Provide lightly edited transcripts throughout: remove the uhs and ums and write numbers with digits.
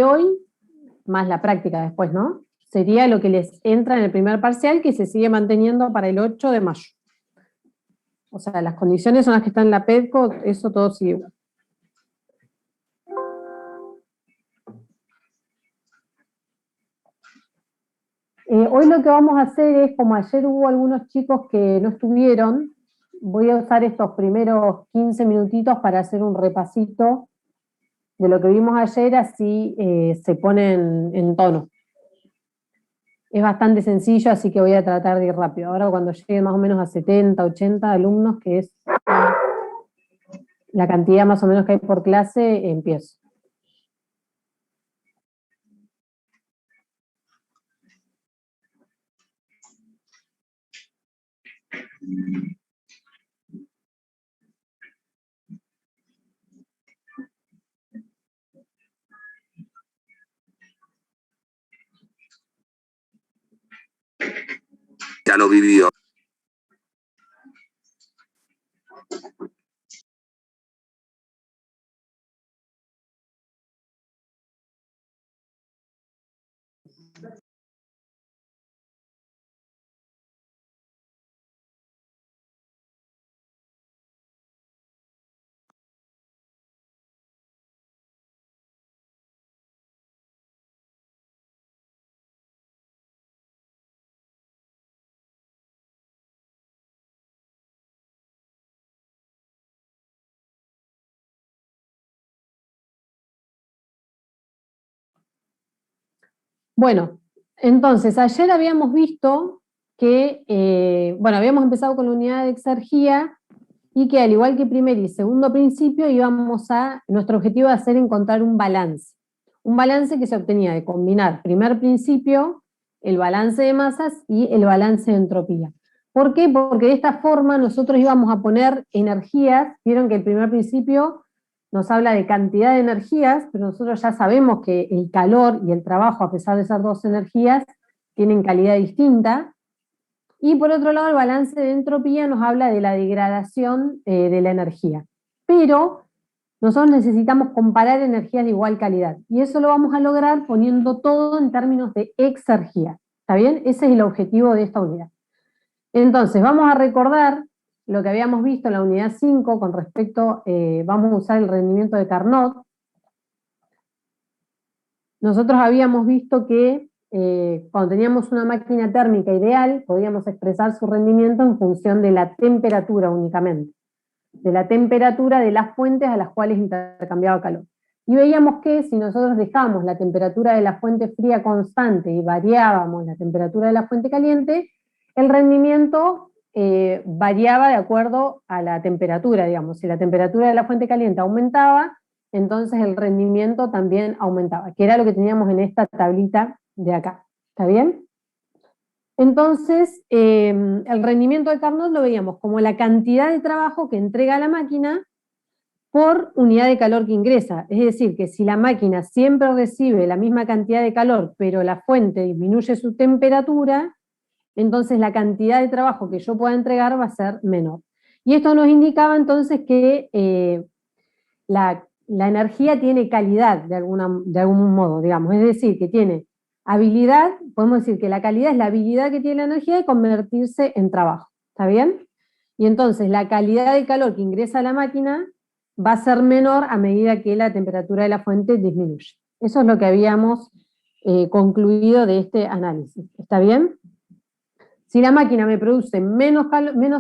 hoy, más la práctica después, ¿no? Sería lo que les entra en el primer parcial, que se sigue manteniendo para el 8 de mayo. O sea, las condiciones son las que están en la PEDCO, eso todo sigue igual. Hoy lo que vamos a hacer es, como ayer hubo algunos chicos que no estuvieron, voy a usar estos primeros 15 minutitos para hacer un repasito de lo que vimos ayer, así se ponen en tono. Es bastante sencillo, así que voy a tratar de ir rápido. Ahora cuando llegue más o menos a 70, 80 alumnos, que es la cantidad más o menos que hay por clase, empiezo. Ya lo vivió. Bueno, entonces, ayer habíamos visto que, habíamos empezado con la unidad de exergía y que al igual que primer y segundo principio nuestro objetivo va a ser encontrar un balance que se obtenía de combinar primer principio, el balance de masas y el balance de entropía. ¿Por qué? Porque de esta forma nosotros íbamos a poner energías, vieron que el primer principio nos habla de cantidad de energías, pero nosotros ya sabemos que el calor y el trabajo, a pesar de esas dos energías, tienen calidad distinta. Y por otro lado, el balance de entropía nos habla de la degradación de la energía. Pero nosotros necesitamos comparar energías de igual calidad. Y eso lo vamos a lograr poniendo todo en términos de exergía. ¿Está bien? Ese es el objetivo de esta unidad. Entonces, vamos a recordar lo que habíamos visto en la unidad 5 con respecto, vamos a usar el rendimiento de Carnot. Nosotros habíamos visto que cuando teníamos una máquina térmica ideal, podíamos expresar su rendimiento en función de la temperatura únicamente, de la temperatura de las fuentes a las cuales intercambiaba calor. Y veíamos que si nosotros dejábamos la temperatura de la fuente fría constante y variábamos la temperatura de la fuente caliente, el rendimiento variaba de acuerdo a la temperatura, digamos. Si la temperatura de la fuente caliente aumentaba, entonces el rendimiento también aumentaba, que era lo que teníamos en esta tablita de acá. ¿Está bien? Entonces, el rendimiento de Carnot lo veíamos como la cantidad de trabajo que entrega la máquina por unidad de calor que ingresa. Es decir, que si la máquina siempre recibe la misma cantidad de calor, pero la fuente disminuye su temperatura, entonces la cantidad de trabajo que yo pueda entregar va a ser menor. Y esto nos indicaba entonces que la energía tiene calidad de algún modo, digamos, es decir, que tiene habilidad, podemos decir que la calidad es la habilidad que tiene la energía de convertirse en trabajo, ¿está bien? Y entonces la calidad de calor que ingresa a la máquina va a ser menor a medida que la temperatura de la fuente disminuye. Eso es lo que habíamos concluido de este análisis, ¿está bien? Si la máquina me produce menos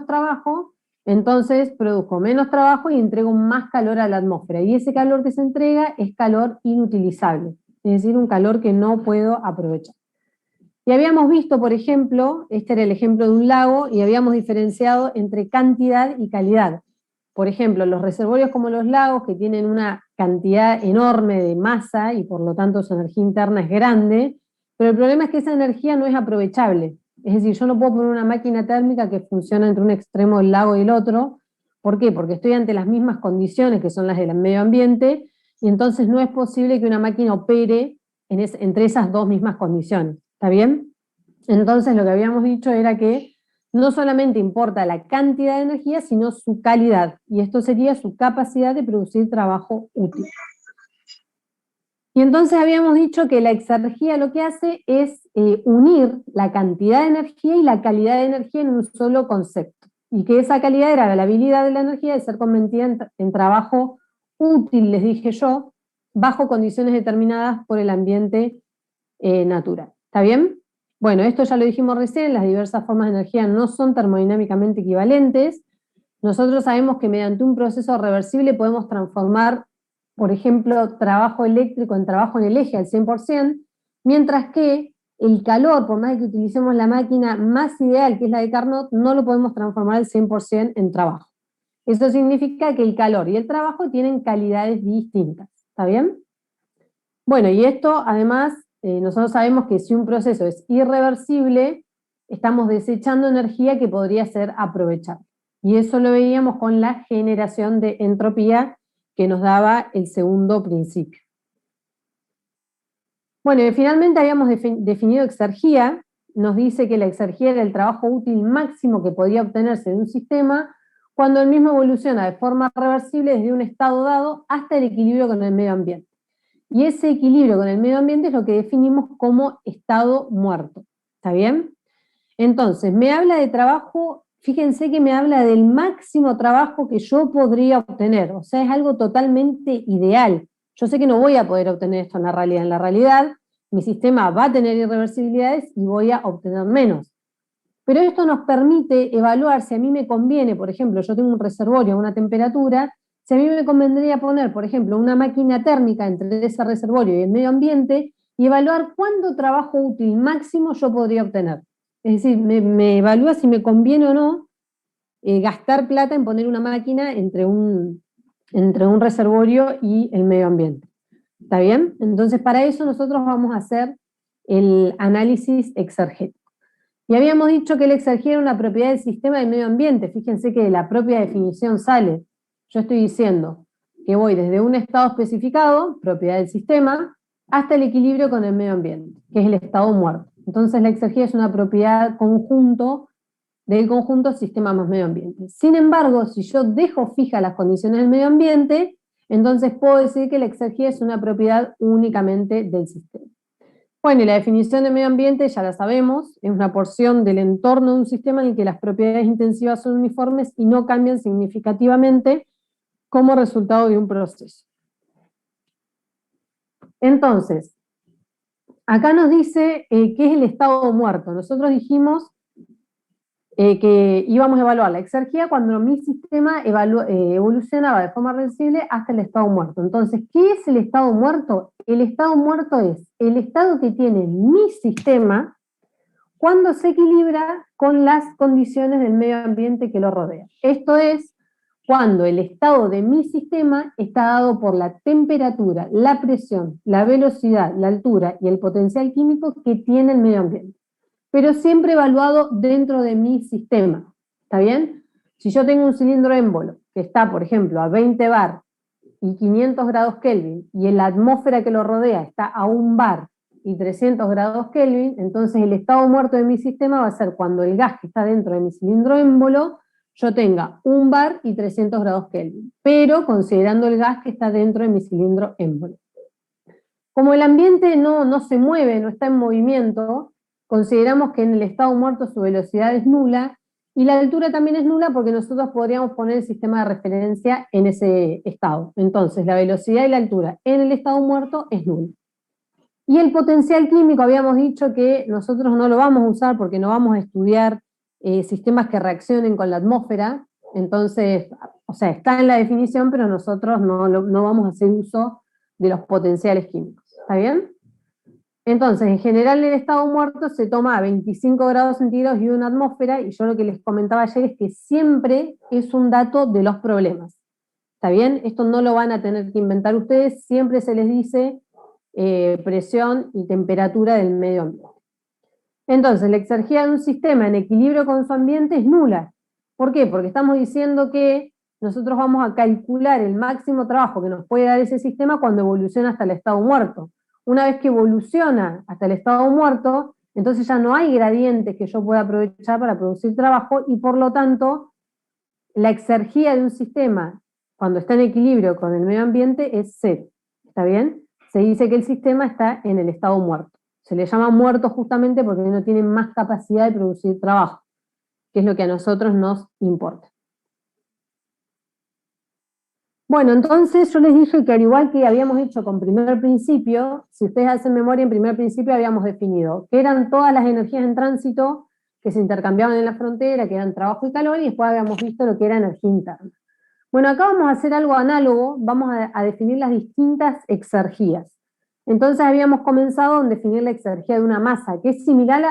trabajo, entonces produzco menos trabajo y entrego más calor a la atmósfera. Y ese calor que se entrega es calor inutilizable, es decir, un calor que no puedo aprovechar. Y habíamos visto, por ejemplo, este era el ejemplo de un lago, y habíamos diferenciado entre cantidad y calidad. Por ejemplo, los reservorios como los lagos, que tienen una cantidad enorme de masa y por lo tanto su energía interna es grande, pero el problema es que esa energía no es aprovechable. Es decir, yo no puedo poner una máquina térmica que funciona entre un extremo del lago y el otro. ¿Por qué? Porque estoy ante las mismas condiciones que son las del medio ambiente, y entonces no es posible que una máquina opere entre esas dos mismas condiciones. ¿Está bien? Entonces lo que habíamos dicho era que no solamente importa la cantidad de energía, sino su calidad, y esto sería su capacidad de producir trabajo útil. Y entonces habíamos dicho que la exergía lo que hace es unir la cantidad de energía y la calidad de energía en un solo concepto. Y que esa calidad era la habilidad de la energía de ser convertida en trabajo útil, les dije yo, bajo condiciones determinadas por el ambiente natural. ¿Está bien? Bueno, esto ya lo dijimos recién, las diversas formas de energía no son termodinámicamente equivalentes. Nosotros sabemos que mediante un proceso reversible podemos transformar, por ejemplo, trabajo eléctrico en trabajo en el eje al 100%, mientras que el calor, por más que utilicemos la máquina más ideal, que es la de Carnot, no lo podemos transformar al 100% en trabajo. Eso significa que el calor y el trabajo tienen calidades distintas. ¿Está bien? Bueno, y esto además, nosotros sabemos que si un proceso es irreversible, estamos desechando energía que podría ser aprovechada. Y eso lo veíamos con la generación de entropía que nos daba el segundo principio. Bueno, y finalmente habíamos definido exergía. Nos dice que la exergía era el trabajo útil máximo que podía obtenerse de un sistema cuando el mismo evoluciona de forma reversible desde un estado dado hasta el equilibrio con el medio ambiente. Y ese equilibrio con el medio ambiente es lo que definimos como estado muerto. ¿Está bien? Entonces, me habla de trabajo, fíjense que me habla del máximo trabajo que yo podría obtener. O sea, es algo totalmente ideal. Yo sé que no voy a poder obtener esto en la realidad. En la realidad, mi sistema va a tener irreversibilidades y voy a obtener menos. Pero esto nos permite evaluar si a mí me conviene, por ejemplo, yo tengo un reservorio a una temperatura, si a mí me convendría poner, por ejemplo, una máquina térmica entre ese reservorio y el medio ambiente y evaluar cuánto trabajo útil máximo yo podría obtener. Es decir, me evalúa si me conviene o no gastar plata en poner una máquina entre un reservorio y el medio ambiente. ¿Está bien? Entonces, para eso nosotros vamos a hacer el análisis exergético. Y habíamos dicho que la exergía era una propiedad del sistema del medio ambiente. Fíjense que de la propia definición sale. Yo estoy diciendo que voy desde un estado especificado, propiedad del sistema, hasta el equilibrio con el medio ambiente, que es el estado muerto. Entonces la exergía es una propiedad conjunto del conjunto sistema más medio ambiente. Sin embargo, si yo dejo fijas las condiciones del medio ambiente, entonces puedo decir que la exergía es una propiedad únicamente del sistema. Bueno, y la definición de medio ambiente ya la sabemos, es una porción del entorno de un sistema en el que las propiedades intensivas son uniformes y no cambian significativamente como resultado de un proceso. Entonces, acá nos dice qué es el estado muerto. Nosotros dijimos que íbamos a evaluar la exergía cuando mi sistema evolucionaba de forma reversible hasta el estado muerto. Entonces, ¿qué es el estado muerto? El estado muerto es el estado que tiene mi sistema cuando se equilibra con las condiciones del medio ambiente que lo rodea. Esto es cuando el estado de mi sistema está dado por la temperatura, la presión, la velocidad, la altura y el potencial químico que tiene el medio ambiente, pero siempre evaluado dentro de mi sistema. ¿Está bien? Si yo tengo un cilindro émbolo que está, por ejemplo, a 20 bar y 500 grados Kelvin, y en la atmósfera que lo rodea está a 1 bar y 300 grados Kelvin, entonces el estado muerto de mi sistema va a ser cuando el gas que está dentro de mi cilindro émbolo yo tenga 1 bar y 300 grados Kelvin, pero considerando el gas que está dentro de mi cilindro émbolo. Como el ambiente no se mueve, no está en movimiento, consideramos que en el estado muerto su velocidad es nula, y la altura también es nula porque nosotros podríamos poner el sistema de referencia en ese estado. Entonces, la velocidad y la altura en el estado muerto es nula. Y el potencial químico, habíamos dicho que nosotros no lo vamos a usar porque no vamos a estudiar sistemas que reaccionen con la atmósfera. Entonces, o sea, está en la definición, pero nosotros no vamos a hacer uso de los potenciales químicos. ¿Está bien? Entonces, en general, el estado muerto se toma a 25 grados centígrados y una atmósfera, y yo lo que les comentaba ayer es que siempre es un dato de los problemas. ¿Está bien? Esto no lo van a tener que inventar ustedes, siempre se les dice presión y temperatura del medio ambiente. Entonces, la exergía de un sistema en equilibrio con su ambiente es nula. ¿Por qué? Porque estamos diciendo que nosotros vamos a calcular el máximo trabajo que nos puede dar ese sistema cuando evoluciona hasta el estado muerto. Una vez que evoluciona hasta el estado muerto, entonces ya no hay gradientes que yo pueda aprovechar para producir trabajo, y por lo tanto, la exergía de un sistema cuando está en equilibrio con el medio ambiente es cero. ¿Está bien? se dice que el sistema está en el estado muerto. Se le llama muerto justamente porque no tiene más capacidad de producir trabajo, que es lo que a nosotros nos importa. Bueno, entonces yo les dije que al igual que habíamos hecho con primer principio, si ustedes hacen memoria, en primer principio habíamos definido que eran todas las energías en tránsito que se intercambiaban en la frontera, que eran trabajo y calor, y después habíamos visto lo que era energía interna. Bueno, acá vamos a hacer algo análogo, vamos a definir las distintas exergías. Entonces habíamos comenzado en definir la exergía de una masa, que es similar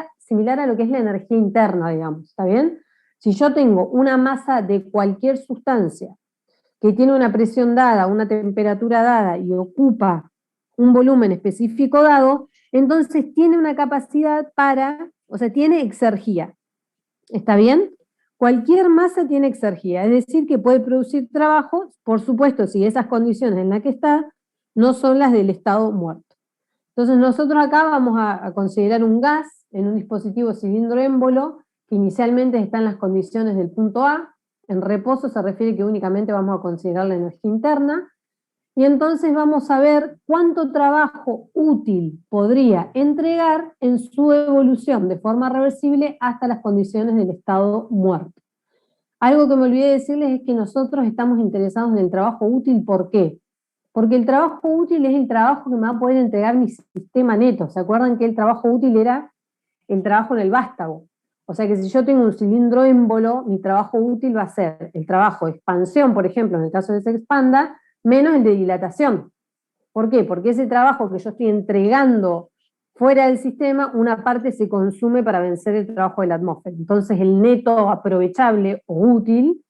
a lo que es la energía interna, digamos, ¿está bien? Si yo tengo una masa de cualquier sustancia que tiene una presión dada, una temperatura dada y ocupa un volumen específico dado, entonces tiene una capacidad o sea, tiene exergía. ¿Está bien? Cualquier masa tiene exergía, es decir, que puede producir trabajo, por supuesto, si esas condiciones en las que está no son las del estado muerto. Entonces nosotros acá vamos a considerar un gas en un dispositivo cilindro émbolo que inicialmente está en las condiciones del punto A. En reposo se refiere que únicamente vamos a considerar la energía interna, y entonces vamos a ver cuánto trabajo útil podría entregar en su evolución de forma reversible hasta las condiciones del estado muerto. Algo que me olvidé decirles es que nosotros estamos interesados en el trabajo útil. ¿Por qué? Porque el trabajo útil es el trabajo que me va a poder entregar mi sistema neto. ¿Se acuerdan que el trabajo útil era el trabajo en el vástago? O sea que si yo tengo un cilindro émbolo, mi trabajo útil va a ser el trabajo de expansión, por ejemplo, en el caso de que se expanda, menos el de dilatación. ¿Por qué? Porque ese trabajo que yo estoy entregando fuera del sistema, una parte se consume para vencer el trabajo de la atmósfera. Entonces el neto aprovechable o útil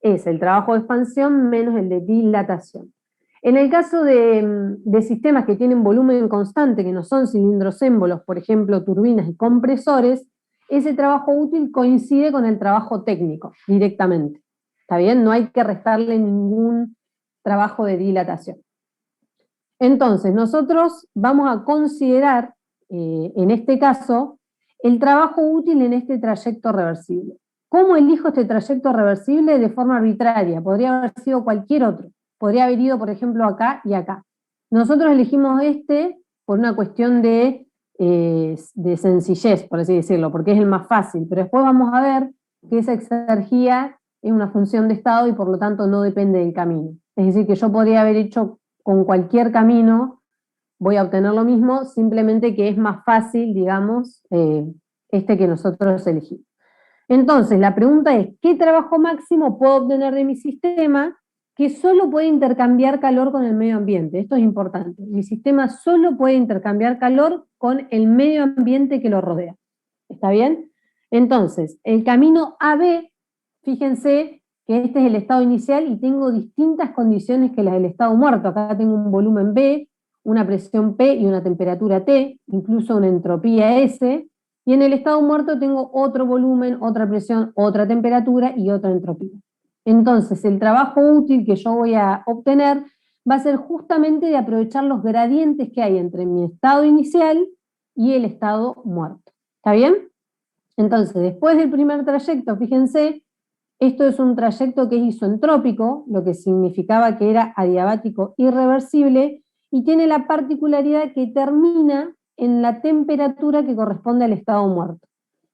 es el trabajo de expansión menos el de dilatación. En el caso de sistemas que tienen volumen constante, que no son cilindros émbolos, por ejemplo, turbinas y compresores, ese trabajo útil coincide con el trabajo técnico directamente. ¿Está bien? No hay que restarle ningún trabajo de dilatación. Entonces, nosotros vamos a considerar, en este caso, el trabajo útil en este trayecto reversible. ¿Cómo elijo este trayecto reversible? De forma arbitraria, podría haber sido cualquier otro. Podría haber ido, por ejemplo, acá y acá. Nosotros elegimos este por una cuestión de sencillez, por así decirlo, porque es el más fácil, pero después vamos a ver que esa exergía es una función de estado y por lo tanto no depende del camino. Es decir, que yo podría haber hecho con cualquier camino, voy a obtener lo mismo, simplemente que es más fácil, digamos, este que nosotros elegimos. Entonces, la pregunta es, ¿qué trabajo máximo puedo obtener de mi sistema que solo puede intercambiar calor con el medio ambiente? Esto es importante. Mi sistema solo puede intercambiar calor con el medio ambiente que lo rodea. ¿Está bien? Entonces, el camino AB, fíjense que este es el estado inicial y tengo distintas condiciones que las del estado muerto. Acá tengo un volumen B, una presión P y una temperatura T, incluso una entropía S, y en el estado muerto tengo otro volumen, otra presión, otra temperatura y otra entropía. Entonces, el trabajo útil que yo voy a obtener va a ser justamente de aprovechar los gradientes que hay entre mi estado inicial y el estado muerto. ¿Está bien? Entonces, después del primer trayecto, fíjense, esto es un trayecto que es isoentrópico, lo que significaba que era adiabático irreversible, y tiene la particularidad que termina en la temperatura que corresponde al estado muerto.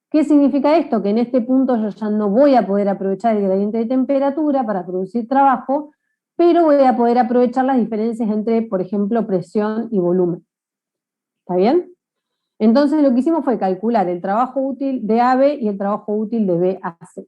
¿Qué significa esto? Que en este punto yo ya no voy a poder aprovechar el gradiente de temperatura para producir trabajo, pero voy a poder aprovechar las diferencias entre, por ejemplo, presión y volumen. ¿Está bien? Entonces lo que hicimos fue calcular el trabajo útil de AB y el trabajo útil de B a C.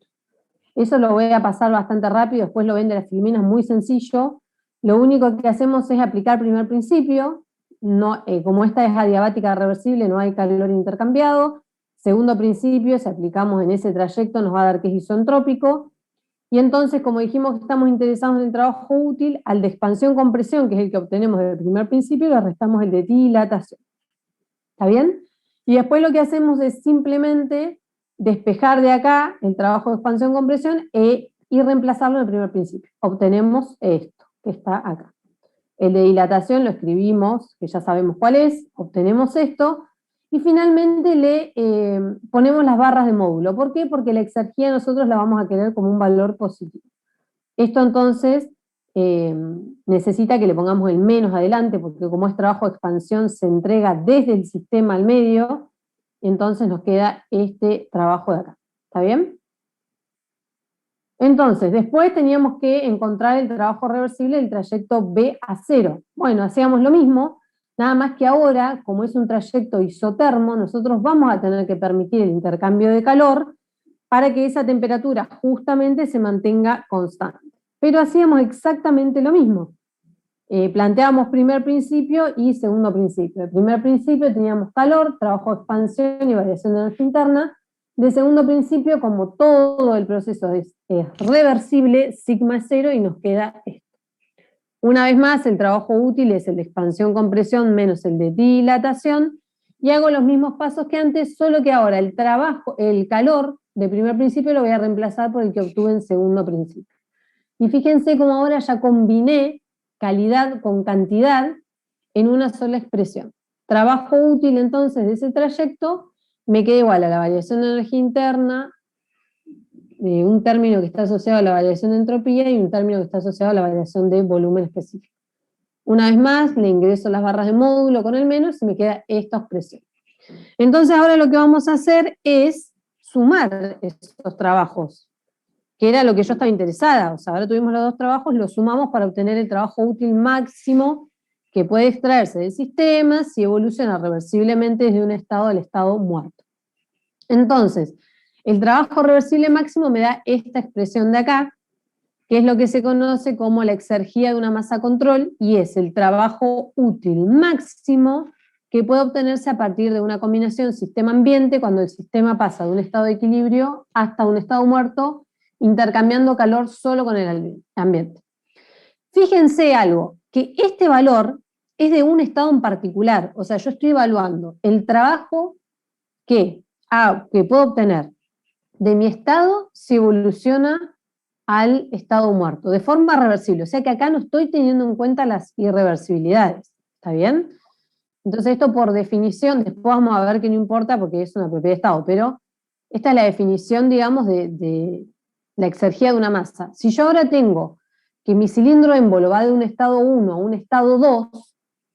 Eso lo voy a pasar bastante rápido, después lo ven de las filminas, muy sencillo. Lo único que hacemos es aplicar primer principio, no, como esta es adiabática reversible, no hay calor intercambiado. Segundo principio, si aplicamos en ese trayecto, nos va a dar que es isentrópico. Y entonces, como dijimos que estamos interesados en el trabajo útil, al de expansión-compresión, que es el que obtenemos del primer principio, le restamos el de dilatación. ¿Está bien? Y después lo que hacemos es simplemente despejar de acá el trabajo de expansión-compresión y reemplazarlo en el primer principio. Obtenemos esto, que está acá. El de dilatación lo escribimos, que ya sabemos cuál es, obtenemos esto, y finalmente le ponemos las barras de módulo. ¿Por qué? Porque la exergía nosotros la vamos a querer como un valor positivo. Esto entonces necesita que le pongamos el menos adelante, porque como es trabajo de expansión, se entrega desde el sistema al medio, entonces nos queda este trabajo de acá. ¿Está bien? Entonces, después teníamos que encontrar el trabajo reversible del trayecto B a 0. Bueno, hacíamos lo mismo, nada más que ahora, como es un trayecto isotermo, nosotros vamos a tener que permitir el intercambio de calor para que esa temperatura justamente se mantenga constante. Pero hacíamos exactamente lo mismo. Planteábamos primer principio y segundo principio. El primer principio teníamos calor, trabajo de expansión y variación de energía interna. De segundo principio, como todo el proceso es reversible, sigma es 0 y nos queda esto. Una vez más, el trabajo útil es el de expansión-compresión menos el de dilatación, y hago los mismos pasos que antes, solo que ahora el calor de primer principio lo voy a reemplazar por el que obtuve en segundo principio. Y fíjense cómo ahora ya combiné calidad con cantidad en una sola expresión. Trabajo útil entonces de ese trayecto me queda igual a la variación de energía interna, un término que está asociado a la variación de entropía y un término que está asociado a la variación de volumen específico. Una vez más, le ingreso las barras de módulo con el menos y me queda esta expresión. Entonces ahora lo que vamos a hacer es sumar estos trabajos, que era lo que yo estaba interesada. O sea, ahora tuvimos los dos trabajos, los sumamos para obtener el trabajo útil máximo que puede extraerse del sistema si evoluciona reversiblemente desde un estado al estado muerto. Entonces, el trabajo reversible máximo me da esta expresión de acá, que es lo que se conoce como la exergía de una masa control, y es el trabajo útil máximo que puede obtenerse a partir de una combinación sistema-ambiente cuando el sistema pasa de un estado de equilibrio hasta un estado muerto, intercambiando calor solo con el ambiente. Fíjense algo, que este valor es de un estado en particular, o sea, yo estoy evaluando el trabajo que puedo obtener de mi estado si evoluciona al estado muerto, de forma reversible, o sea que acá no estoy teniendo en cuenta las irreversibilidades, ¿está bien? Entonces esto por definición, después vamos a ver que no importa porque es una propiedad de estado, pero esta es la definición, digamos, de la exergía de una masa. Si yo ahora tengo que mi cilindro émbolo va de un estado 1 a un estado 2,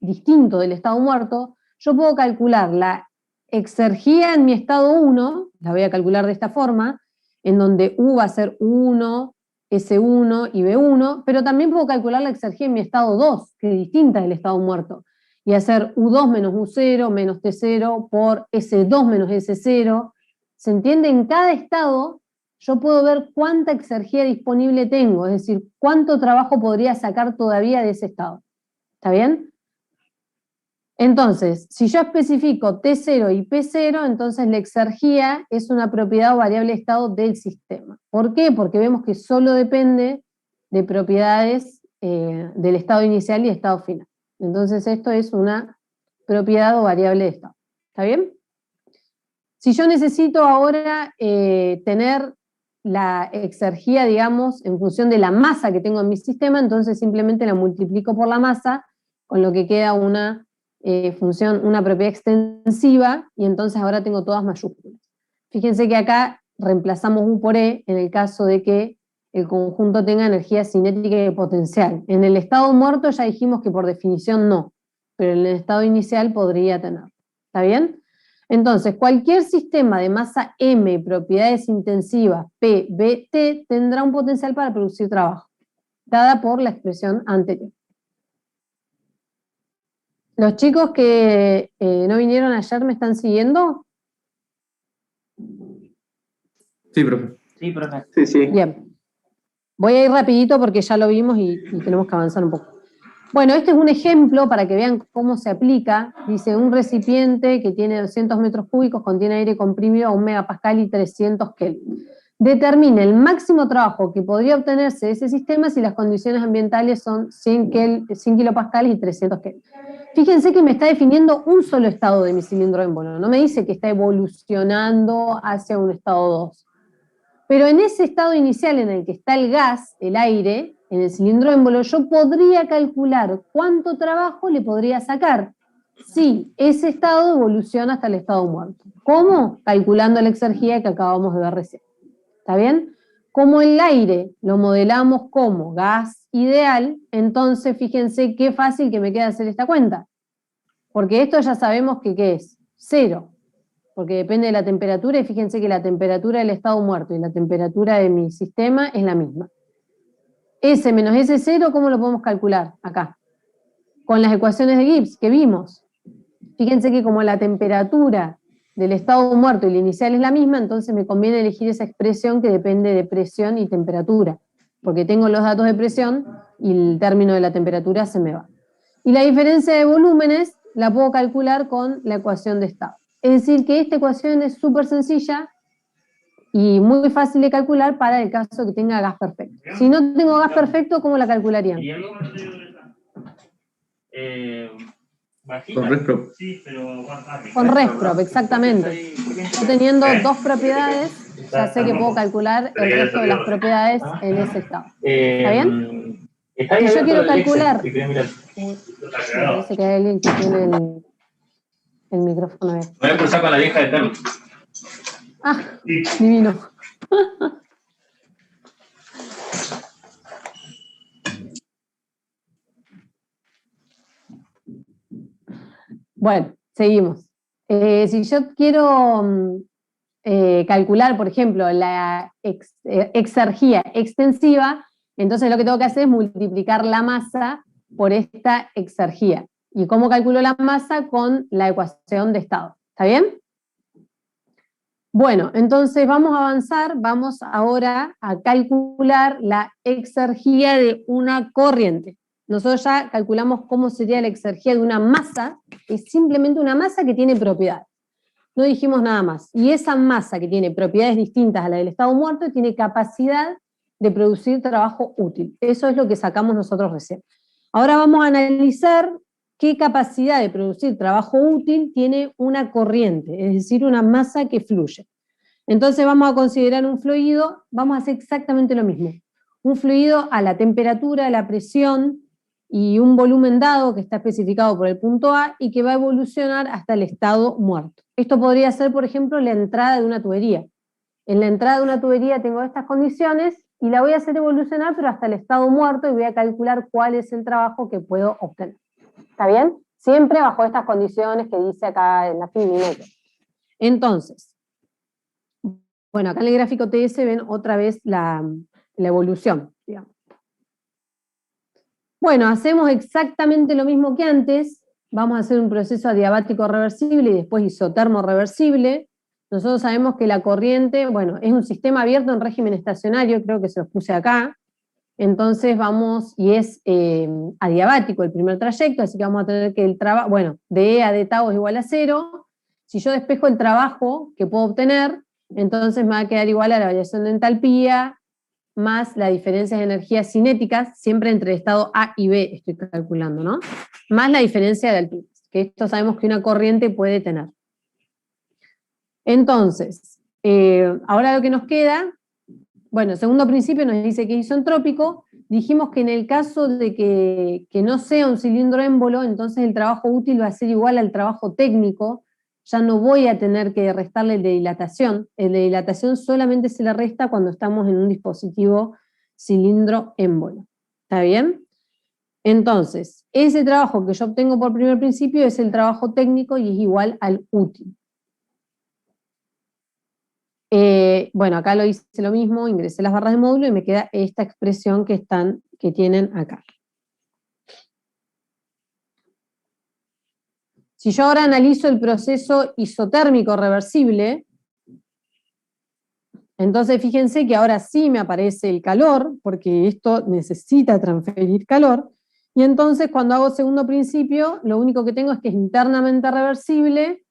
distinto del estado muerto, yo puedo calcular la exergía en mi estado 1, la voy a calcular de esta forma, en donde U va a ser 1, S1 y B1, pero también puedo calcular la exergía en mi estado 2, que es distinta del estado muerto, y hacer U2 menos U0 menos T0 por S2 menos S0. ¿Se entiende? En cada estado yo puedo ver cuánta exergía disponible tengo, es decir, cuánto trabajo podría sacar todavía de ese estado. ¿Está bien? Entonces, si yo especifico T0 y P0, entonces la exergía es una propiedad o variable de estado del sistema. ¿Por qué? Porque vemos que solo depende de propiedades del estado inicial y estado final. Entonces esto es una propiedad o variable de estado. ¿Está bien? Si yo necesito ahora tener la exergía, digamos, en función de la masa que tengo en mi sistema, entonces simplemente la multiplico por la masa, con lo que queda una función, una propiedad extensiva, y entonces ahora tengo todas mayúsculas. Fíjense que acá reemplazamos U por E en el caso de que el conjunto tenga energía cinética y potencial. En el estado muerto ya dijimos que por definición no, pero en el estado inicial podría tener. ¿Está bien? Entonces, cualquier sistema de masa M y propiedades intensivas P, B, T tendrá un potencial para producir trabajo, dada por la expresión anterior. ¿Los chicos que no vinieron ayer me están siguiendo? Sí, profe. Sí, profe. Sí, sí. Bien. Voy a ir rapidito porque ya lo vimos y tenemos que avanzar un poco. Bueno, este es un ejemplo para que vean cómo se aplica. Dice, un recipiente que tiene 200 metros cúbicos contiene aire comprimido a 1 megapascal y 300 Kelvin. Determine el máximo trabajo que podría obtenerse de ese sistema si las condiciones ambientales son 100 kilopascales y 300 Kelvin. Fíjense que me está definiendo un solo estado de mi cilindro émbolo. No me dice que está evolucionando hacia un estado 2. Pero en ese estado inicial en el que está el gas, el aire, en el cilindro émbolo, yo podría calcular cuánto trabajo le podría sacar si ese estado evoluciona hasta el estado muerto. ¿Cómo? Calculando la exergía que acabamos de ver recién. ¿Está bien? Como el aire lo modelamos como gas ideal, entonces fíjense qué fácil que me queda hacer esta cuenta. Porque esto ya sabemos que ¿qué es? 0. Porque depende de la temperatura, y fíjense que la temperatura del estado muerto y la temperatura de mi sistema es la misma. S menos S0, ¿cómo lo podemos calcular? Acá. Con las ecuaciones de Gibbs que vimos. Fíjense que como la temperatura del estado muerto y la inicial es la misma, entonces me conviene elegir esa expresión que depende de presión y temperatura, porque tengo los datos de presión y el término de la temperatura se me va. Y la diferencia de volúmenes la puedo calcular con la ecuación de estado. Es decir, que esta ecuación es súper sencilla y muy fácil de calcular para el caso que tenga gas perfecto. Si no tengo gas perfecto, ¿cómo la calcularían? Con ResProp. Con ResProp, exactamente. Yo teniendo dos propiedades, ya sé que puedo calcular el resto de las propiedades en ese estado. ¿Está bien? Si yo quiero calcular... Me parece que hay alguien que tiene el micrófono abierto. Voy a cruzar con la vieja de termo. Ah, divino. Bueno, seguimos. Si yo quiero calcular, por ejemplo, la exergía extensiva, entonces lo que tengo que hacer es multiplicar la masa por esta exergía. ¿Y cómo calculo la masa? Con la ecuación de estado. ¿Está bien? Bueno, entonces vamos a avanzar, vamos ahora a calcular la exergía de una corriente. Nosotros ya calculamos cómo sería la exergía de una masa, es simplemente una masa que tiene propiedades. No dijimos nada más. Y esa masa que tiene propiedades distintas a la del estado muerto tiene capacidad de producir trabajo útil. Eso es lo que sacamos nosotros recién. Ahora vamos a analizar qué capacidad de producir trabajo útil tiene una corriente, es decir, una masa que fluye. Entonces vamos a considerar un fluido, vamos a hacer exactamente lo mismo. Un fluido a la temperatura, la presión y un volumen dado que está especificado por el punto A y que va a evolucionar hasta el estado muerto. Esto podría ser, por ejemplo, la entrada de una tubería. En la entrada de una tubería tengo estas condiciones y la voy a hacer evolucionar, pero hasta el estado muerto, y voy a calcular cuál es el trabajo que puedo obtener. ¿Está bien? Siempre bajo estas condiciones que dice acá en la finimetro. Entonces, bueno, acá en el gráfico TS ven otra vez la evolución, digamos. Bueno, hacemos exactamente lo mismo que antes. Vamos a hacer un proceso adiabático reversible y después isotermo reversible. Nosotros sabemos que la corriente, bueno, es un sistema abierto en régimen estacionario, creo que se los puse acá. Entonces vamos, y es adiabático el primer trayecto, así que vamos a tener que el trabajo, bueno, de E a D tau es igual a 0. Si yo despejo el trabajo que puedo obtener, entonces me va a quedar igual a la variación de entalpía, más la diferencia de energías cinéticas, siempre entre el estado A y B estoy calculando, ¿no? Más la diferencia de alturas, que esto sabemos que una corriente puede tener. Entonces, ahora lo que nos queda, bueno, el segundo principio nos dice que es isentrópico. Dijimos que en el caso de que no sea un cilindro émbolo, entonces el trabajo útil va a ser igual al trabajo técnico. Ya no voy a tener que restarle el de dilatación. El de dilatación solamente se le resta cuando estamos en un dispositivo cilindro émbolo. ¿Está bien? Entonces, ese trabajo que yo obtengo por primer principio es el trabajo técnico y es igual al útil. Bueno, acá lo hice lo mismo, ingresé las barras de módulo y me queda esta expresión que tienen acá. Si yo ahora analizo el proceso isotérmico reversible, entonces fíjense que ahora sí me aparece el calor, porque esto necesita transferir calor, y entonces cuando hago segundo principio, lo único que tengo es que es internamente reversible,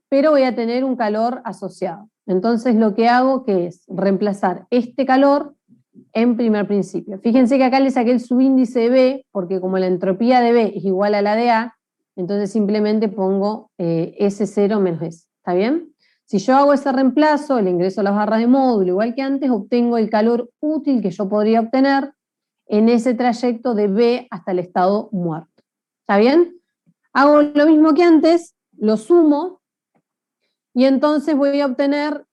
pero voy a tener un calor asociado. Entonces lo que hago que es reemplazar este calor en primer principio. Fíjense que acá le saqué el subíndice de B, porque como la entropía de B es igual a la de A, entonces simplemente pongo S0 menos S. ¿Está bien? Si yo hago ese reemplazo, le ingreso a las barras de módulo igual que antes, obtengo el calor útil que yo podría obtener en ese trayecto de B hasta el estado muerto. ¿Está bien? Hago lo mismo que antes, lo sumo, y entonces voy a obtener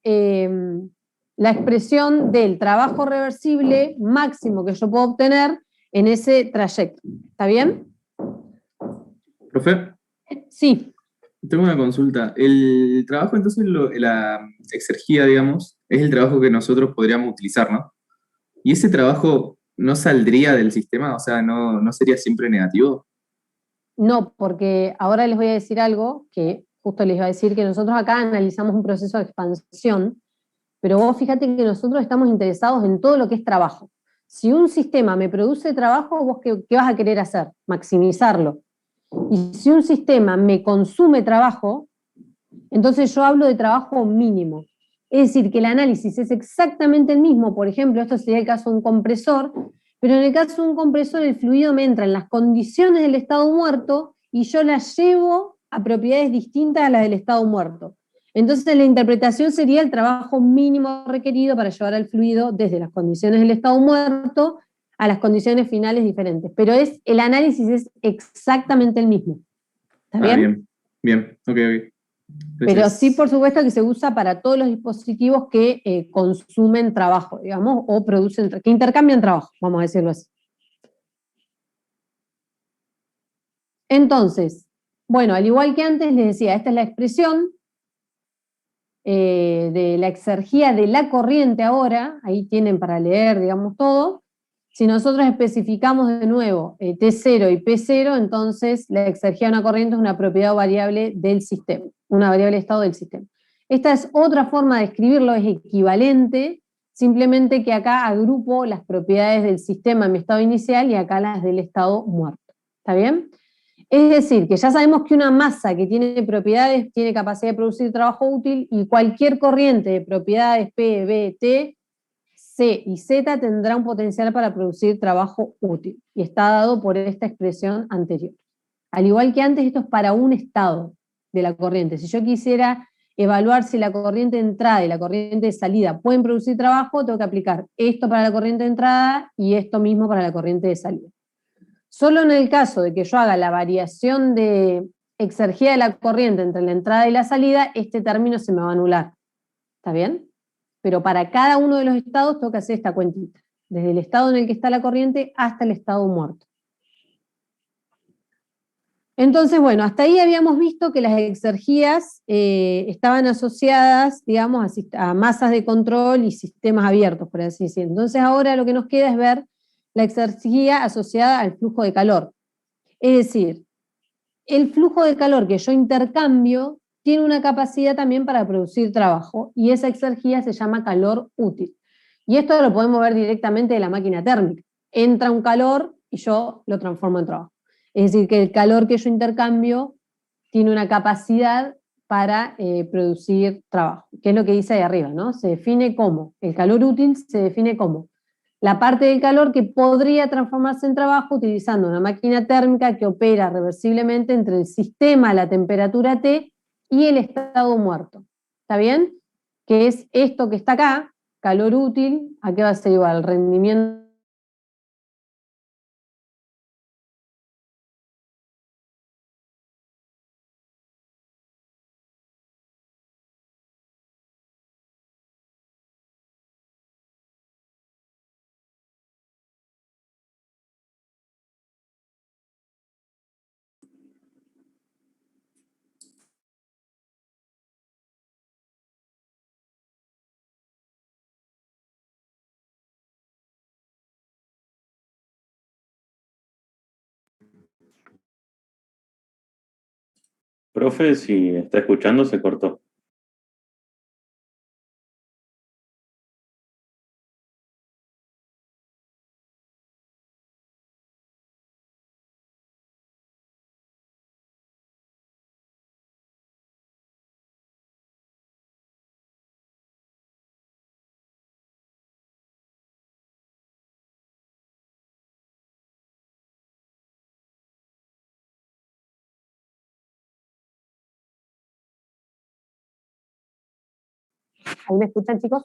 la expresión del trabajo reversible máximo que yo puedo obtener en ese trayecto. ¿Está bien? Profe, Sí. tengo una consulta. El trabajo, entonces, la exergía, digamos, es el trabajo que nosotros podríamos utilizar, ¿no? ¿Y ese trabajo no saldría del sistema? O sea, ¿no sería siempre negativo? No, porque ahora les voy a decir algo que justo les iba a decir que nosotros acá analizamos un proceso de expansión, pero vos fíjate que nosotros estamos interesados en todo lo que es trabajo. Si un sistema me produce trabajo, ¿vos qué vas a querer hacer? Maximizarlo. Y si un sistema me consume trabajo, entonces yo hablo de trabajo mínimo. Es decir, que el análisis es exactamente el mismo. Por ejemplo, esto sería el caso de un compresor, pero en el caso de un compresor el fluido me entra en las condiciones del estado muerto y yo las llevo a propiedades distintas a las del estado muerto. Entonces la interpretación sería el trabajo mínimo requerido para llevar al fluido desde las condiciones del estado muerto a las condiciones finales diferentes. Pero el análisis es exactamente el mismo. ¿Está bien? Bien. Bien, ok. Pero sí, Gracias. por supuesto, que se usa para todos los dispositivos que consumen trabajo, digamos, o producen, que intercambian trabajo, vamos a decirlo así. Entonces, bueno, al igual que antes les decía, esta es la expresión de la exergía de la corriente ahora, ahí tienen para leer, digamos, todo. Si nosotros especificamos de nuevo T0 y P0, entonces la exergía de una corriente es una propiedad variable del sistema, una variable de estado del sistema. Esta es otra forma de escribirlo, es equivalente, simplemente que acá agrupo las propiedades del sistema en mi estado inicial y acá las del estado muerto. ¿Está bien? Es decir, que ya sabemos que una masa que tiene propiedades tiene capacidad de producir trabajo útil y cualquier corriente de propiedades P, B, T, C y Z tendrá un potencial para producir trabajo útil y está dado por esta expresión anterior. Al igual que antes, esto es para un estado de la corriente. Si yo quisiera evaluar si la corriente de entrada y la corriente de salida pueden producir trabajo, tengo que aplicar esto para la corriente de entrada y esto mismo para la corriente de salida. Solo en el caso de que yo haga la variación de exergía de la corriente entre la entrada y la salida, este término se me va a anular. ¿Está bien? Pero para cada uno de los estados tengo que hacer esta cuentita, desde el estado en el que está la corriente hasta el estado muerto. Entonces, bueno, hasta ahí habíamos visto que las exergías estaban asociadas, digamos, a masas de control y sistemas abiertos, por así decirlo. Entonces ahora lo que nos queda es ver la exergía asociada al flujo de calor. Es decir, el flujo de calor que yo intercambio tiene una capacidad también para producir trabajo y esa exergía se llama calor útil. Y esto lo podemos ver directamente de la máquina térmica. Entra un calor y yo lo transformo en trabajo. Es decir, que el calor que yo intercambio tiene una capacidad para producir trabajo, que es lo que dice ahí arriba, ¿no? Se define como, el calor útil se define como la parte del calor que podría transformarse en trabajo utilizando una máquina térmica que opera reversiblemente entre el sistema a la temperatura T y el estado muerto. ¿Está bien? Que es esto que está acá, calor útil, ¿a qué va a ser igual? Rendimiento. Profe, si está escuchando, se cortó. ¿Ahí me escuchan, chicos?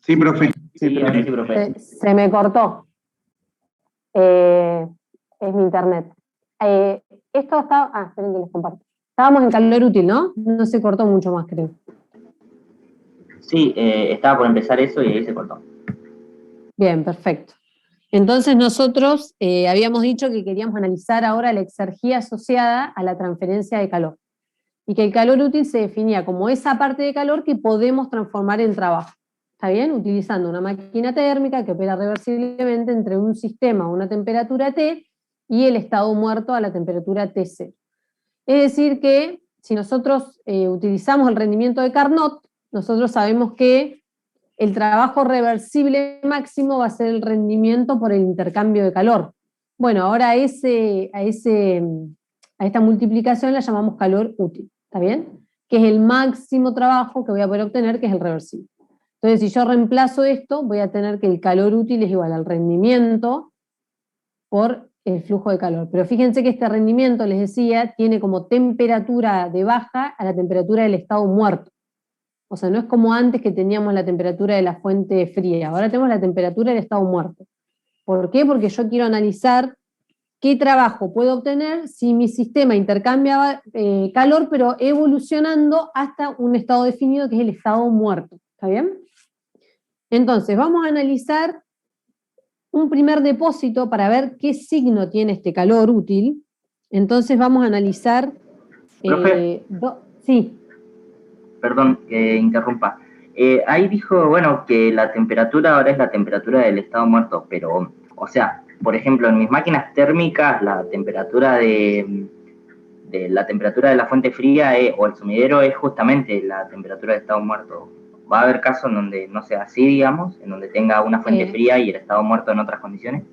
Sí, profe. Sí, profe. Se me cortó. Es mi internet. Esto está... esperen que les comparto. Estábamos en calor útil, ¿no? No se cortó mucho más, creo. Sí, estaba por empezar eso y ahí se cortó. Bien, perfecto. Entonces nosotros habíamos dicho que queríamos analizar ahora la exergía asociada a la transferencia de calor. Y que el calor útil se definía como esa parte de calor que podemos transformar en trabajo. ¿Está bien? Utilizando una máquina térmica que opera reversiblemente entre un sistema a una temperatura T y el estado muerto a la temperatura T0. Es decir que si nosotros utilizamos el rendimiento de Carnot, nosotros sabemos que el trabajo reversible máximo va a ser el rendimiento por el intercambio de calor. Bueno, ahora a esta multiplicación la llamamos calor útil, ¿está bien? Que es el máximo trabajo que voy a poder obtener, que es el reversible. Entonces, si yo reemplazo esto, voy a tener que el calor útil es igual al rendimiento por el flujo de calor. Pero fíjense que este rendimiento, les decía, tiene como temperatura de baja a la temperatura del estado muerto. O sea, no es como antes que teníamos la temperatura de la fuente fría, ahora tenemos la temperatura del estado muerto. ¿Por qué? Porque yo quiero analizar qué trabajo puedo obtener si mi sistema intercambia calor, pero evolucionando hasta un estado definido que es el estado muerto. ¿Está bien? Entonces, vamos a analizar un primer depósito para ver qué signo tiene este calor útil. Entonces vamos a analizar... Profe. Sí. Perdón que interrumpa. Ahí dijo, bueno, que la temperatura ahora es la temperatura del estado muerto, pero, o sea, por ejemplo, en mis máquinas térmicas, la temperatura de la fuente fría o el sumidero es justamente la temperatura del estado muerto. ¿Va a haber casos en donde no sea así, digamos, en donde tenga una fuente fría y el estado muerto en otras condiciones?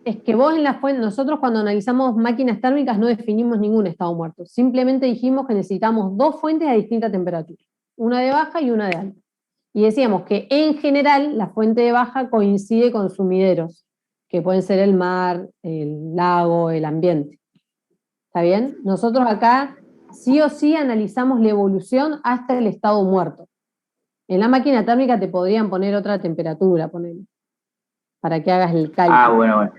Es que vos en la fuente, nosotros cuando analizamos máquinas térmicas no definimos ningún estado muerto, simplemente dijimos que necesitamos dos fuentes a distinta temperatura, una de baja y una de alta. Y decíamos que en general la fuente de baja coincide con sumideros, que pueden ser el mar, el lago, el ambiente. ¿Está bien? Nosotros acá sí o sí analizamos la evolución hasta el estado muerto. En la máquina térmica te podrían poner otra temperatura, para que hagas el cálculo. Ah, bueno.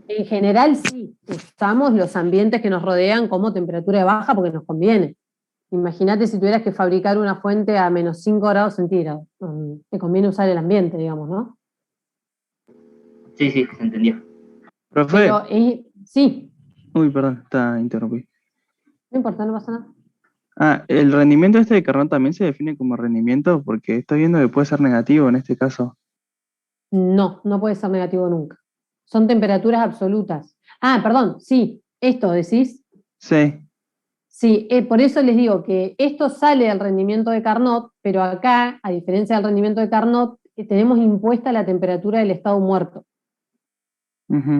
En general sí, usamos los ambientes que nos rodean como temperatura de baja porque nos conviene. Imagínate si tuvieras que fabricar una fuente a menos 5 grados centígrados. Te conviene usar el ambiente, digamos, ¿no? Sí, se entendió. Profe. Pero, sí. Uy, perdón, está interrumpido. No importa, no pasa nada. El rendimiento de Carnot también se define como rendimiento porque estoy viendo que puede ser negativo en este caso. No, no puede ser negativo nunca. Son temperaturas absolutas. Perdón, sí, esto decís. Sí. Sí, por eso les digo que esto sale del rendimiento de Carnot, pero acá, a diferencia del rendimiento de Carnot, tenemos impuesta la temperatura del estado muerto.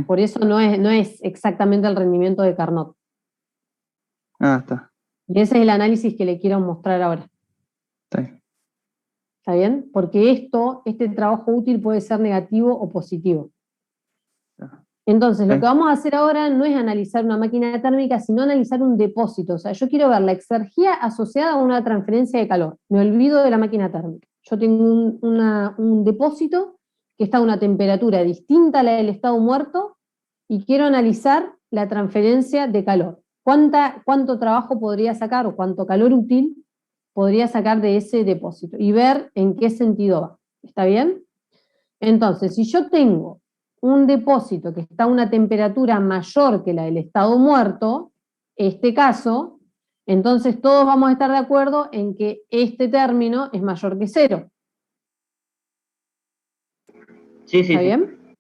Por eso no es exactamente el rendimiento de Carnot. Está. Y ese es el análisis que le quiero mostrar ahora. Sí. ¿Está bien? Porque este trabajo útil puede ser negativo o positivo. Entonces, lo que vamos a hacer ahora no es analizar una máquina térmica, sino analizar un depósito. O sea, yo quiero ver la exergía asociada a una transferencia de calor. Me olvido de la máquina térmica. Yo tengo un depósito que está a una temperatura distinta a la del estado muerto y quiero analizar la transferencia de calor. ¿Cuánto trabajo podría sacar o cuánto calor útil podría sacar de ese depósito? Y ver en qué sentido va. ¿Está bien? Entonces, si yo tengo un depósito que está a una temperatura mayor que la del estado muerto, este caso, entonces todos vamos a estar de acuerdo en que este término es mayor que 0. Sí. ¿Está bien?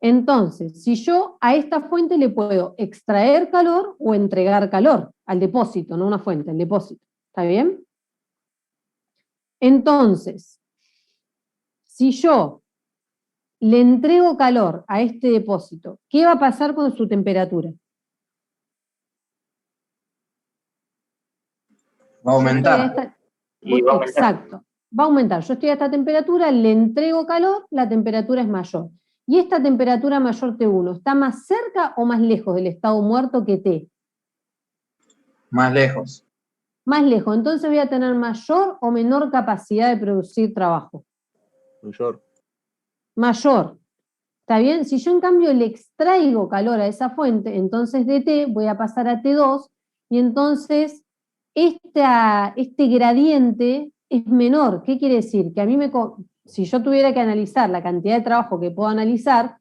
Entonces, si yo a esta fuente le puedo extraer calor o entregar calor al depósito, no una fuente, al depósito. ¿Está bien? Entonces, si yo le entrego calor a este depósito, ¿qué va a pasar con su temperatura? Va a aumentar. Exacto, va a aumentar. Yo estoy a esta temperatura, le entrego calor, la temperatura es mayor. ¿Y esta temperatura mayor T1 está más cerca o más lejos del estado muerto que T? Más lejos. Más lejos. Entonces voy a tener mayor o menor capacidad de producir trabajo. Mayor. Mayor. ¿Está bien? Si yo en cambio le extraigo calor a esa fuente, entonces de T voy a pasar a T2 y entonces este gradiente es menor. ¿Qué quiere decir? Que a mí si yo tuviera que analizar la cantidad de trabajo que puedo analizar,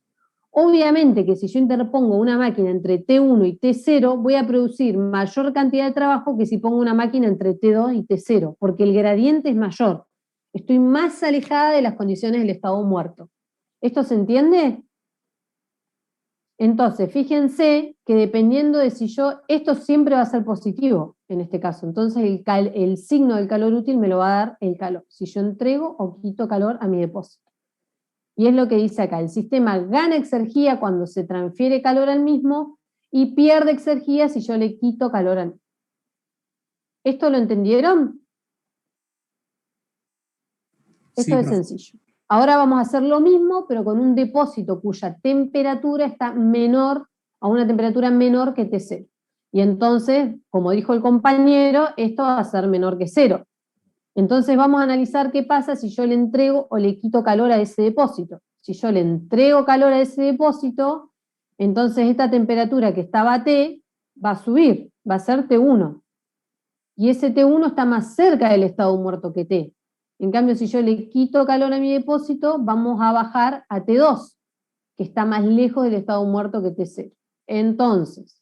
obviamente que si yo interpongo una máquina entre T1 y T0, voy a producir mayor cantidad de trabajo que si pongo una máquina entre T2 y T0, porque el gradiente es mayor. Estoy más alejada de las condiciones del estado muerto. ¿Esto se entiende? Entonces, fíjense que dependiendo de si esto siempre va a ser positivo en este caso. Entonces, el signo del calor útil me lo va a dar el calor, si yo entrego o quito calor a mi depósito. Y es lo que dice acá, el sistema gana exergía cuando se transfiere calor al mismo y pierde exergía si yo le quito calor al mismo. ¿Esto lo entendieron? Esto es sencillo. Ahora vamos a hacer lo mismo, pero con un depósito cuya temperatura está menor, a una temperatura menor que T0. Y entonces, como dijo el compañero, esto va a ser menor que 0. Entonces vamos a analizar qué pasa si yo le entrego o le quito calor a ese depósito. Si yo le entrego calor a ese depósito, entonces esta temperatura que estaba a T va a subir, va a ser T1. Y ese T1 está más cerca del estado muerto que T. En cambio, si yo le quito calor a mi depósito, vamos a bajar a T2, que está más lejos del estado muerto que T0. Entonces,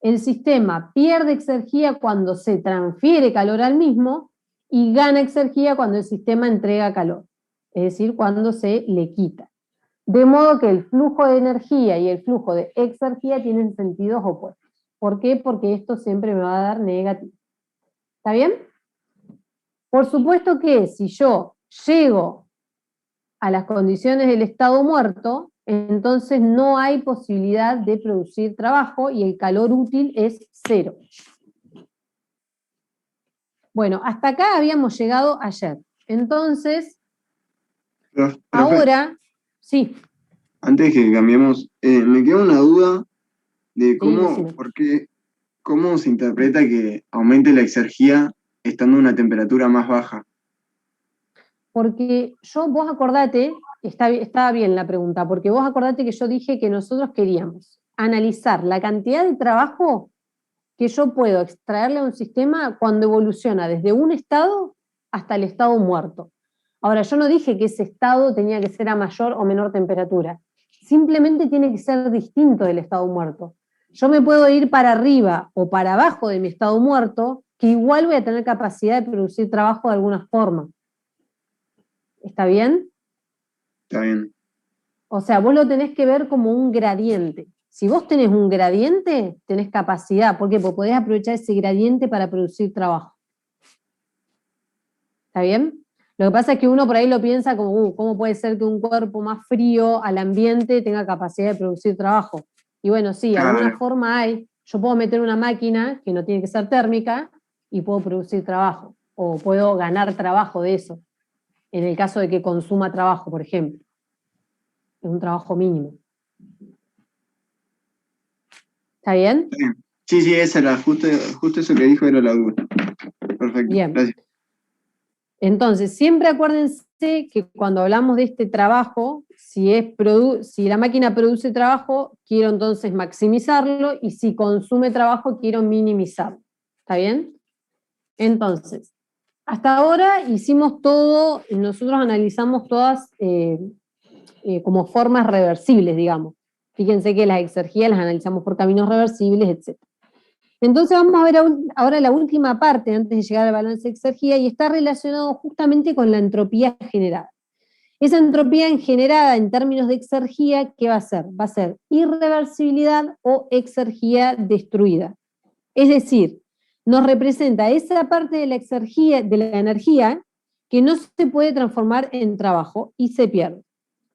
el sistema pierde exergía cuando se transfiere calor al mismo y gana exergía cuando el sistema entrega calor, es decir, cuando se le quita. De modo que el flujo de energía y el flujo de exergía tienen sentidos opuestos. ¿Por qué? Porque esto siempre me va a dar negativo. ¿Está bien? Por supuesto que si yo llego a las condiciones del estado muerto, entonces no hay posibilidad de producir trabajo y el calor útil es 0. Bueno, hasta acá habíamos llegado ayer. Entonces, Profe, ahora, sí. antes que cambiemos, me queda una duda de decime. cómo se interpreta que aumente la exergía estando a una temperatura más baja. Porque vos acordate, estaba bien la pregunta, porque vos acordate que yo dije que nosotros queríamos analizar la cantidad de trabajo que yo puedo extraerle a un sistema cuando evoluciona desde un estado hasta el estado muerto. Ahora, yo no dije que ese estado tenía que ser a mayor o menor temperatura, simplemente tiene que ser distinto del estado muerto. Yo me puedo ir para arriba o para abajo de mi estado muerto, que igual voy a tener capacidad de producir trabajo de alguna forma. ¿Está bien? Está bien. O sea, vos lo tenés que ver como un gradiente. Si vos tenés un gradiente, tenés capacidad. ¿Por qué? Porque podés aprovechar ese gradiente para producir trabajo. ¿Está bien? Lo que pasa es que uno por ahí lo piensa como, ¿cómo puede ser que un cuerpo más frío al ambiente tenga capacidad de producir trabajo? Y bueno, sí, Claro. alguna forma hay. Yo puedo meter una máquina, que no tiene que ser térmica, y puedo producir trabajo. O puedo ganar trabajo de eso. En el caso de que consuma trabajo, por ejemplo. Es un trabajo mínimo. ¿Está bien? Está bien. Sí, esa era justo eso que dijo era la duda. Perfecto, Bien. gracias. Entonces, siempre acuérdense que cuando hablamos de este trabajo, si la máquina produce trabajo, quiero entonces maximizarlo, y si consume trabajo, quiero minimizarlo. ¿Está bien? Entonces, hasta ahora hicimos todo, nosotros analizamos todas como formas reversibles, digamos. Fíjense que las exergías las analizamos por caminos reversibles, etc. Entonces vamos a ver ahora la última parte antes de llegar al balance de exergía, y está relacionado justamente con la entropía generada. Esa entropía generada en términos de exergía, ¿qué va a ser? Va a ser irreversibilidad o exergía destruida. Es decir, nos representa esa parte de la exergía, de la energía, que no se puede transformar en trabajo y se pierde.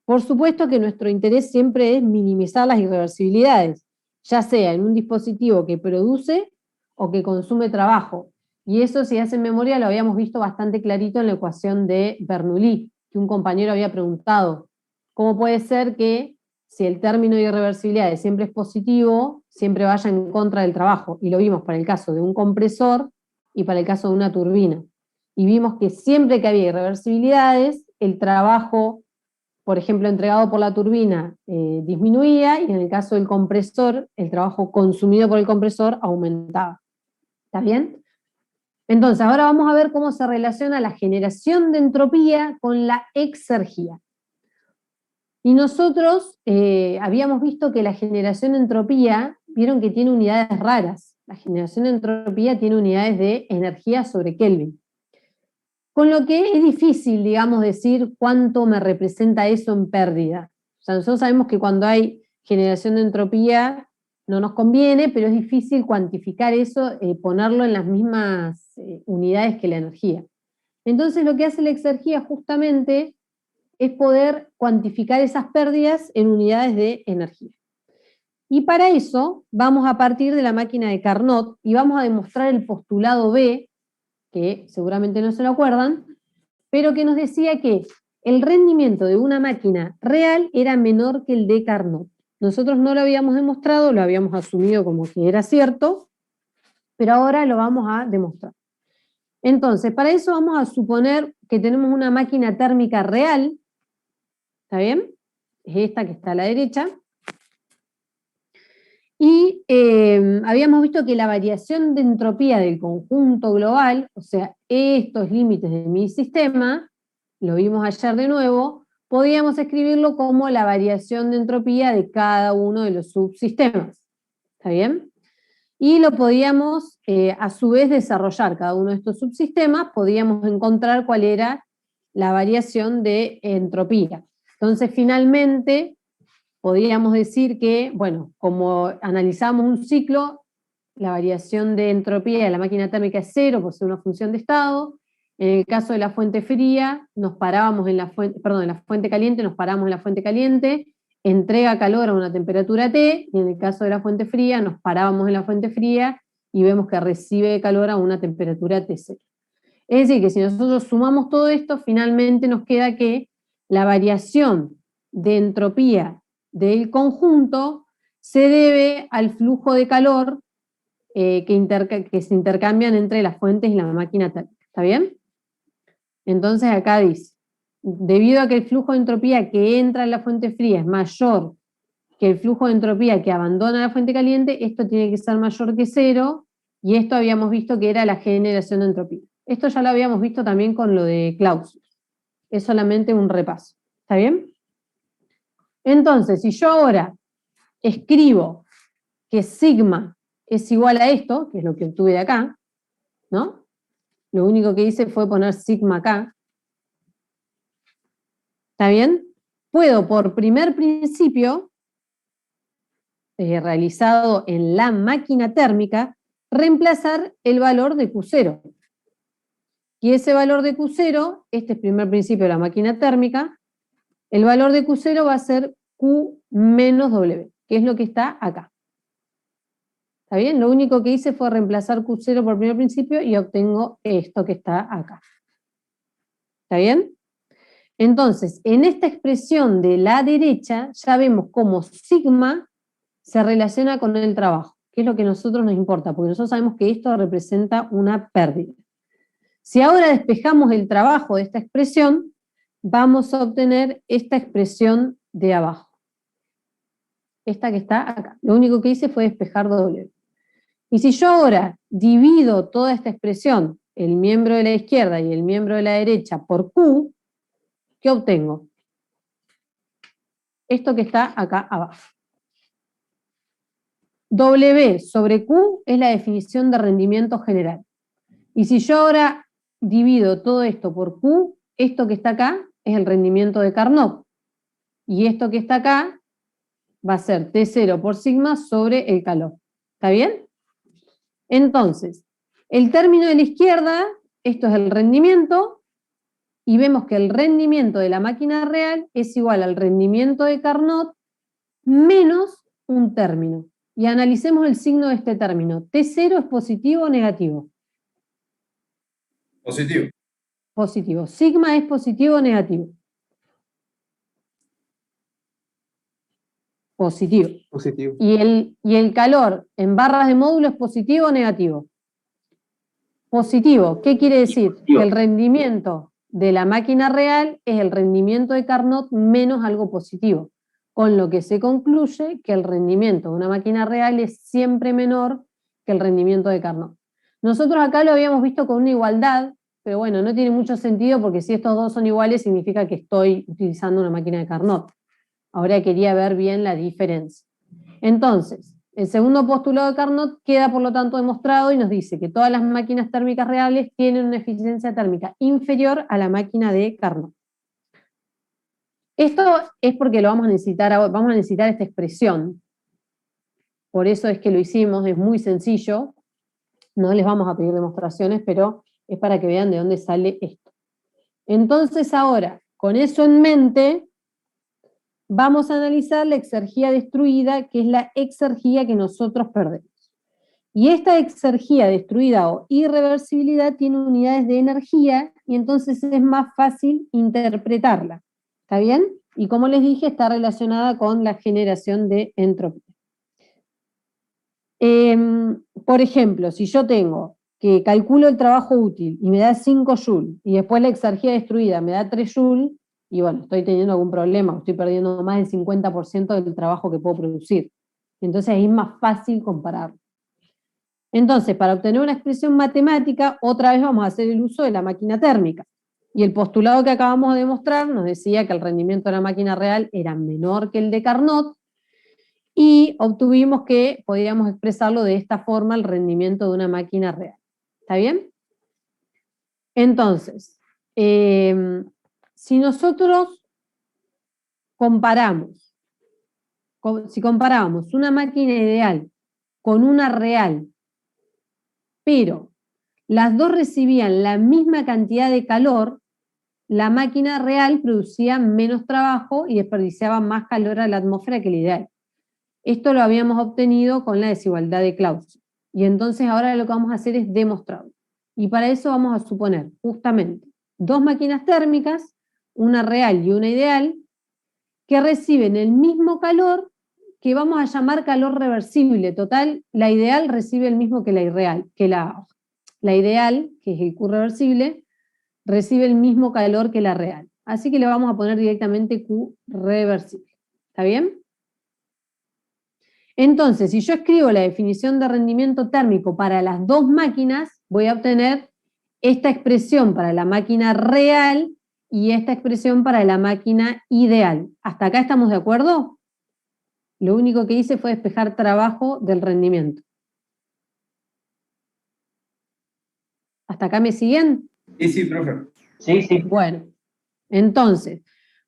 Por supuesto que nuestro interés siempre es minimizar las irreversibilidades, ya sea en un dispositivo que produce o que consume trabajo. Y eso, si hacen memoria, lo habíamos visto bastante clarito en la ecuación de Bernoulli, que un compañero había preguntado, ¿cómo puede ser que si el término de irreversibilidades siempre es positivo, siempre vaya en contra del trabajo? Y lo vimos para el caso de un compresor y para el caso de una turbina. Y vimos que siempre que había irreversibilidades, el trabajo, por ejemplo, entregado por la turbina, disminuía, y en el caso del compresor, el trabajo consumido por el compresor aumentaba. ¿Está bien? Entonces, ahora vamos a ver cómo se relaciona la generación de entropía con la exergía. Y nosotros habíamos visto que la generación de entropía, vieron que tiene unidades raras. La generación de entropía tiene unidades de energía sobre Kelvin. Con lo que es difícil, digamos, decir cuánto me representa eso en pérdida. O sea, nosotros sabemos que cuando hay generación de entropía no nos conviene, pero es difícil cuantificar eso, ponerlo en las mismas unidades que la energía. Entonces lo que hace la exergía justamente es poder cuantificar esas pérdidas en unidades de energía. Y para eso vamos a partir de la máquina de Carnot y vamos a demostrar el postulado B, que seguramente no se lo acuerdan, pero que nos decía que el rendimiento de una máquina real era menor que el de Carnot. Nosotros no lo habíamos demostrado, lo habíamos asumido como que era cierto, pero ahora lo vamos a demostrar. Entonces, para eso vamos a suponer que tenemos una máquina térmica real, ¿está bien? Es esta que está a la derecha. Y habíamos visto que la variación de entropía del conjunto global, o sea, estos límites de mi sistema, lo vimos ayer de nuevo, podíamos escribirlo como la variación de entropía de cada uno de los subsistemas. ¿Está bien? Y lo podíamos, a su vez, desarrollar cada uno de estos subsistemas, podíamos encontrar cuál era la variación de entropía. Entonces, finalmente, podríamos decir que, bueno, como analizamos un ciclo, la variación de entropía de la máquina térmica es 0 por ser una función de estado. En el caso de la fuente fría, nos parábamos en la fuente, perdón, en la fuente caliente, nos paramos en la fuente caliente, entrega calor a una temperatura T, y en el caso de la fuente fría, nos parábamos en la fuente fría y vemos que recibe calor a una temperatura T0. Es decir, que si nosotros sumamos todo esto, finalmente nos queda que la variación de entropía del conjunto se debe al flujo de calor que se intercambian entre las fuentes y la máquina térmica. ¿Está bien? Entonces acá dice, debido a que el flujo de entropía que entra en la fuente fría es mayor que el flujo de entropía que abandona la fuente caliente, esto tiene que ser mayor que 0, y esto habíamos visto que era la generación de entropía. Esto ya lo habíamos visto también con lo de Clausius. Es solamente un repaso. ¿Está bien? Entonces, si yo ahora escribo que sigma es igual a esto, que es lo que obtuve de acá, ¿no? Lo único que hice fue poner sigma acá. ¿Está bien? Puedo, por primer principio, realizado en la máquina térmica, reemplazar el valor de Q0. Y ese valor de Q0, este es el primer principio de la máquina térmica, el valor de Q0 va a ser Q menos W, que es lo que está acá. ¿Está bien? Lo único que hice fue reemplazar Q0 por primer principio y obtengo esto que está acá. ¿Está bien? Entonces, en esta expresión de la derecha, ya vemos cómo sigma se relaciona con el trabajo, que es lo que a nosotros nos importa, porque nosotros sabemos que esto representa una pérdida. Si ahora despejamos el trabajo de esta expresión, vamos a obtener esta expresión de abajo. Esta que está acá. Lo único que hice fue despejar W. Y si yo ahora divido toda esta expresión, el miembro de la izquierda y el miembro de la derecha, por Q, ¿qué obtengo? Esto que está acá abajo. W sobre Q es la definición de rendimiento general. Y si yo ahora divido todo esto por Q, esto que está acá es el rendimiento de Carnot. Y esto que está acá va a ser T0 por sigma sobre el calor. ¿Está bien? Entonces, el término de la izquierda, esto es el rendimiento, y vemos que el rendimiento de la máquina real es igual al rendimiento de Carnot menos un término. Y analicemos el signo de este término. ¿T0 es positivo o negativo? Positivo. Positivo. ¿Sigma es positivo o negativo? Positivo. Positivo. ¿Y el calor en barras de módulo es positivo o negativo? Positivo. ¿Qué quiere decir? Positivo. Que el rendimiento de la máquina real es el rendimiento de Carnot menos algo positivo, con lo que se concluye que el rendimiento de una máquina real es siempre menor que el rendimiento de Carnot. Nosotros acá lo habíamos visto con una igualdad, pero bueno, no tiene mucho sentido porque si estos dos son iguales significa que estoy utilizando una máquina de Carnot. Ahora quería ver bien la diferencia. Entonces, el segundo postulado de Carnot queda por lo tanto demostrado y nos dice que todas las máquinas térmicas reales tienen una eficiencia térmica inferior a la máquina de Carnot. Esto es porque lo vamos a necesitar esta expresión. Por eso es que lo hicimos, es muy sencillo. No les vamos a pedir demostraciones, pero es para que vean de dónde sale esto. Entonces ahora, con eso en mente, vamos a analizar la exergía destruida, que es la exergía que nosotros perdemos. Y esta exergía destruida o irreversibilidad tiene unidades de energía y entonces es más fácil interpretarla. ¿Está bien? Y como les dije, está relacionada con la generación de entropía. Por ejemplo, si yo tengo que calculo el trabajo útil y me da 5 joules y después la exergía destruida me da 3 joules, y bueno, estoy teniendo algún problema, estoy perdiendo más del 50% del trabajo que puedo producir. Entonces ahí es más fácil compararlo. Entonces, para obtener una expresión matemática, otra vez vamos a hacer el uso de la máquina térmica. Y el postulado que acabamos de demostrar nos decía que el rendimiento de la máquina real era menor que el de Carnot, y obtuvimos que podíamos expresarlo de esta forma, el rendimiento de una máquina real. ¿Está bien? Entonces, si nosotros comparamos, si comparábamos una máquina ideal con una real, pero las dos recibían la misma cantidad de calor, la máquina real producía menos trabajo y desperdiciaba más calor a la atmósfera que la ideal. Esto lo habíamos obtenido con la desigualdad de Clausius. Y entonces ahora lo que vamos a hacer es demostrarlo. Y para eso vamos a suponer justamente dos máquinas térmicas, una real y una ideal, que reciben el mismo calor que vamos a llamar calor reversible. Total, la ideal recibe el mismo que la irreal, que la ideal, que es el Q reversible, recibe el mismo calor que la real. Así que le vamos a poner directamente Q reversible. ¿Está bien? Entonces, si yo escribo la definición de rendimiento térmico para las dos máquinas, voy a obtener esta expresión para la máquina real y esta expresión para la máquina ideal. ¿Hasta acá estamos de acuerdo? Lo único que hice fue despejar trabajo del rendimiento. ¿Hasta acá me siguen? Sí, profe. Sí, sí. Bueno, entonces,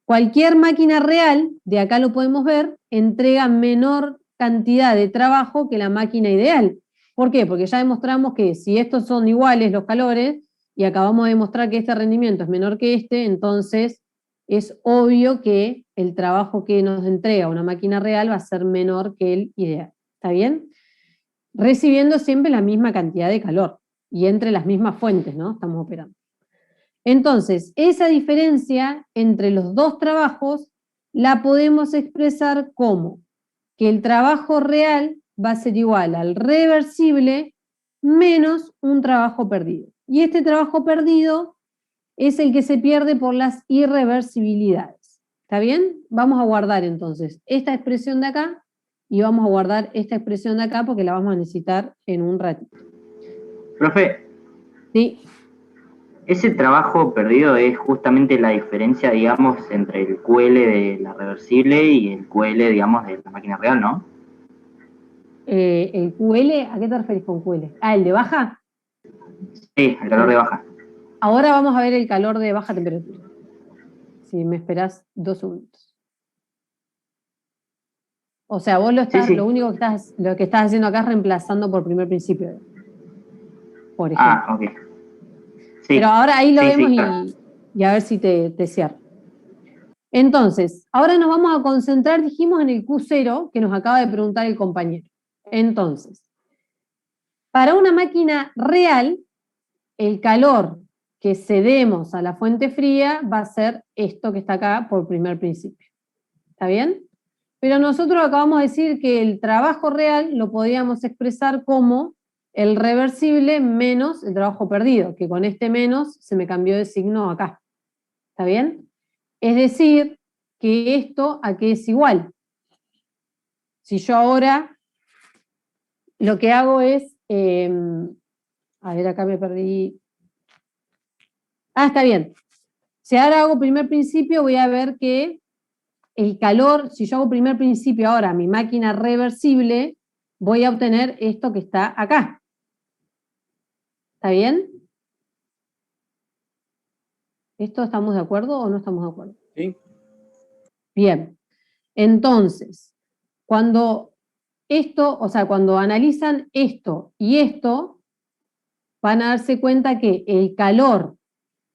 cualquier máquina real, de acá lo podemos ver, entrega menor cantidad de trabajo que la máquina ideal. ¿Por qué? Porque ya demostramos que si estos son iguales los calores, y acabamos de demostrar que este rendimiento es menor que este, entonces es obvio que el trabajo que nos entrega una máquina real va a ser menor que el ideal. ¿Está bien? Recibiendo siempre la misma cantidad de calor, y entre las mismas fuentes, ¿no? Estamos operando. Entonces, esa diferencia entre los dos trabajos la podemos expresar como que el trabajo real va a ser igual al reversible menos un trabajo perdido. Y este trabajo perdido es el que se pierde por las irreversibilidades. ¿Está bien? Vamos a guardar entonces esta expresión de acá y vamos a guardar esta expresión de acá porque la vamos a necesitar en un ratito. Profe. Sí. Ese trabajo perdido es justamente la diferencia, digamos, entre el QL de la reversible y el QL, digamos, de la máquina real, ¿no? ¿El QL? ¿A qué te referís con QL? Ah, ¿el de baja? Sí, el calor de baja. Ahora vamos a ver el calor de baja temperatura. Si me esperás 2 segundos. O sea, vos lo único que estás haciendo acá es reemplazando por primer principio. Por ejemplo. Ah, ok. Sí. Pero ahora ahí lo vemos claro. y a ver si te cierro. Entonces, ahora nos vamos a concentrar, dijimos, en el Q0 que nos acaba de preguntar el compañero. Entonces, para una máquina real, el calor que cedemos a la fuente fría va a ser esto que está acá por primer principio. ¿Está bien? Pero nosotros acabamos de decir que el trabajo real lo podíamos expresar como el reversible menos el trabajo perdido, que con este menos se me cambió de signo acá. ¿Está bien? Es decir, que esto a qué es igual. Si yo ahora lo que hago es A ver, acá me perdí. Ah, está bien. Si ahora hago primer principio, voy a ver que el calor, si yo hago primer principio ahora, mi máquina reversible, voy a obtener esto que está acá. ¿Está bien? ¿Esto estamos de acuerdo o no estamos de acuerdo? Sí. Bien. Entonces, cuando esto, o sea, cuando analizan esto y esto, van a darse cuenta que el calor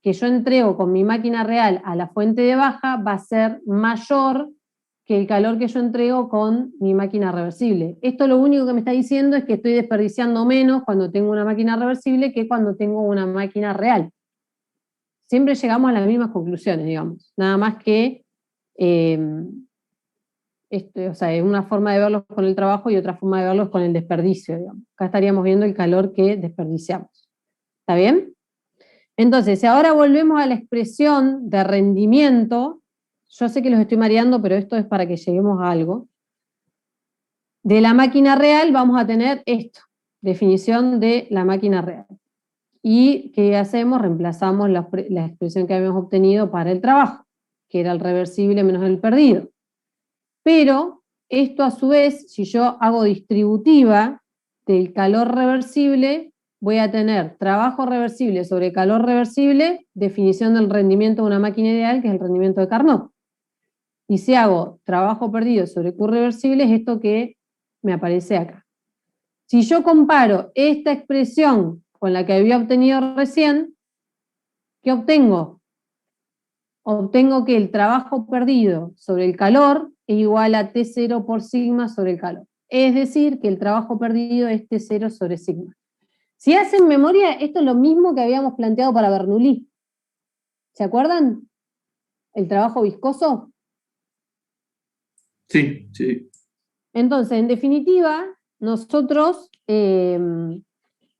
que yo entrego con mi máquina real a la fuente de baja va a ser mayor que el calor que yo entrego con mi máquina reversible. Esto lo único que me está diciendo es que estoy desperdiciando menos cuando tengo una máquina reversible que cuando tengo una máquina real. Siempre llegamos a las mismas conclusiones, digamos. Nada más que, o sea, es una forma de verlos con el trabajo y otra forma de verlos con el desperdicio, digamos. Acá estaríamos viendo el calor que desperdiciamos. ¿Está bien? Entonces, si ahora volvemos a la expresión de rendimiento, yo sé que los estoy mareando, pero esto es para que lleguemos a algo. De la máquina real vamos a tener esto, definición de la máquina real. ¿Y qué hacemos? Reemplazamos la expresión que habíamos obtenido para el trabajo, que era el reversible menos el perdido. Pero esto a su vez, si yo hago distributiva del calor reversible, voy a tener trabajo reversible sobre calor reversible, definición del rendimiento de una máquina ideal, que es el rendimiento de Carnot. Y si hago trabajo perdido sobre Q reversible, es esto que me aparece acá. Si yo comparo esta expresión con la que había obtenido recién, ¿qué obtengo? Obtengo que el trabajo perdido sobre el calor es igual a T0 por sigma sobre el calor. Es decir, que el trabajo perdido es T0 sobre sigma. Si hacen memoria, esto es lo mismo que habíamos planteado para Bernoulli. ¿Se acuerdan? ¿El trabajo viscoso? Sí, sí. Entonces, en definitiva, nosotros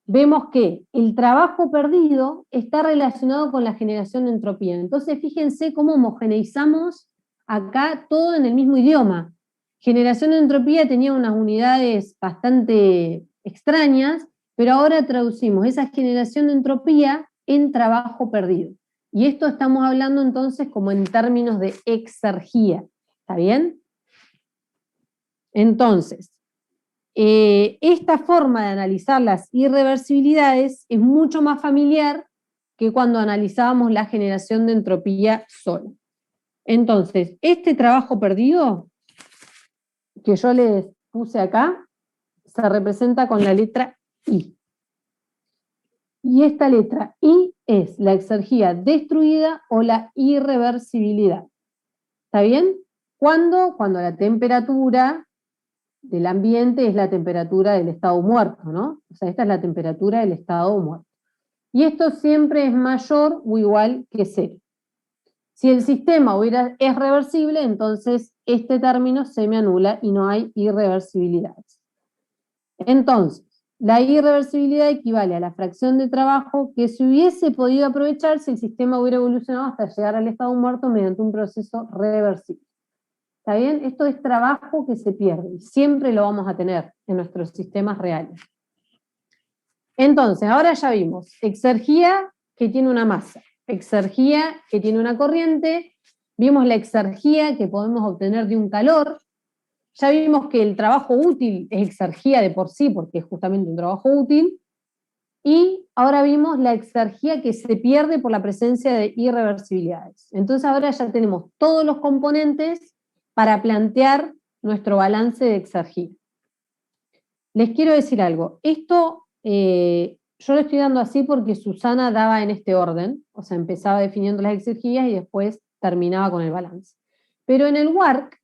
vemos que el trabajo perdido está relacionado con la generación de entropía. Entonces, fíjense cómo homogeneizamos acá todo en el mismo idioma. Generación de entropía tenía unas unidades bastante extrañas, pero ahora traducimos esa generación de entropía en trabajo perdido. Y esto estamos hablando entonces como en términos de exergía. ¿Está bien? Entonces, esta forma de analizar las irreversibilidades es mucho más familiar que cuando analizábamos la generación de entropía sola. Entonces, este trabajo perdido que yo les puse acá se representa con la letra I. Y esta letra I es la exergía destruida o la irreversibilidad. ¿Está bien? ¿Cuándo? Cuando la temperatura del ambiente es la temperatura del estado muerto, ¿no? O sea, esta es la temperatura del estado muerto. Y esto siempre es mayor o igual que 0. Si el sistema es reversible, entonces este término se me anula y no hay irreversibilidades. Entonces, la irreversibilidad equivale a la fracción de trabajo que se hubiese podido aprovechar si el sistema hubiera evolucionado hasta llegar al estado muerto mediante un proceso reversible. ¿Está bien? Esto es trabajo que se pierde y siempre lo vamos a tener en nuestros sistemas reales. Entonces, ahora ya vimos exergía que tiene una masa, exergía que tiene una corriente, vimos la exergía que podemos obtener de un calor, ya vimos que el trabajo útil es exergía de por sí porque es justamente un trabajo útil, y ahora vimos la exergía que se pierde por la presencia de irreversibilidades. Entonces ahora ya tenemos todos los componentes para plantear nuestro balance de exergía. Les quiero decir algo, esto yo lo estoy dando así porque Susana daba en este orden, o sea, empezaba definiendo las exergías y después terminaba con el balance. Pero en el WARC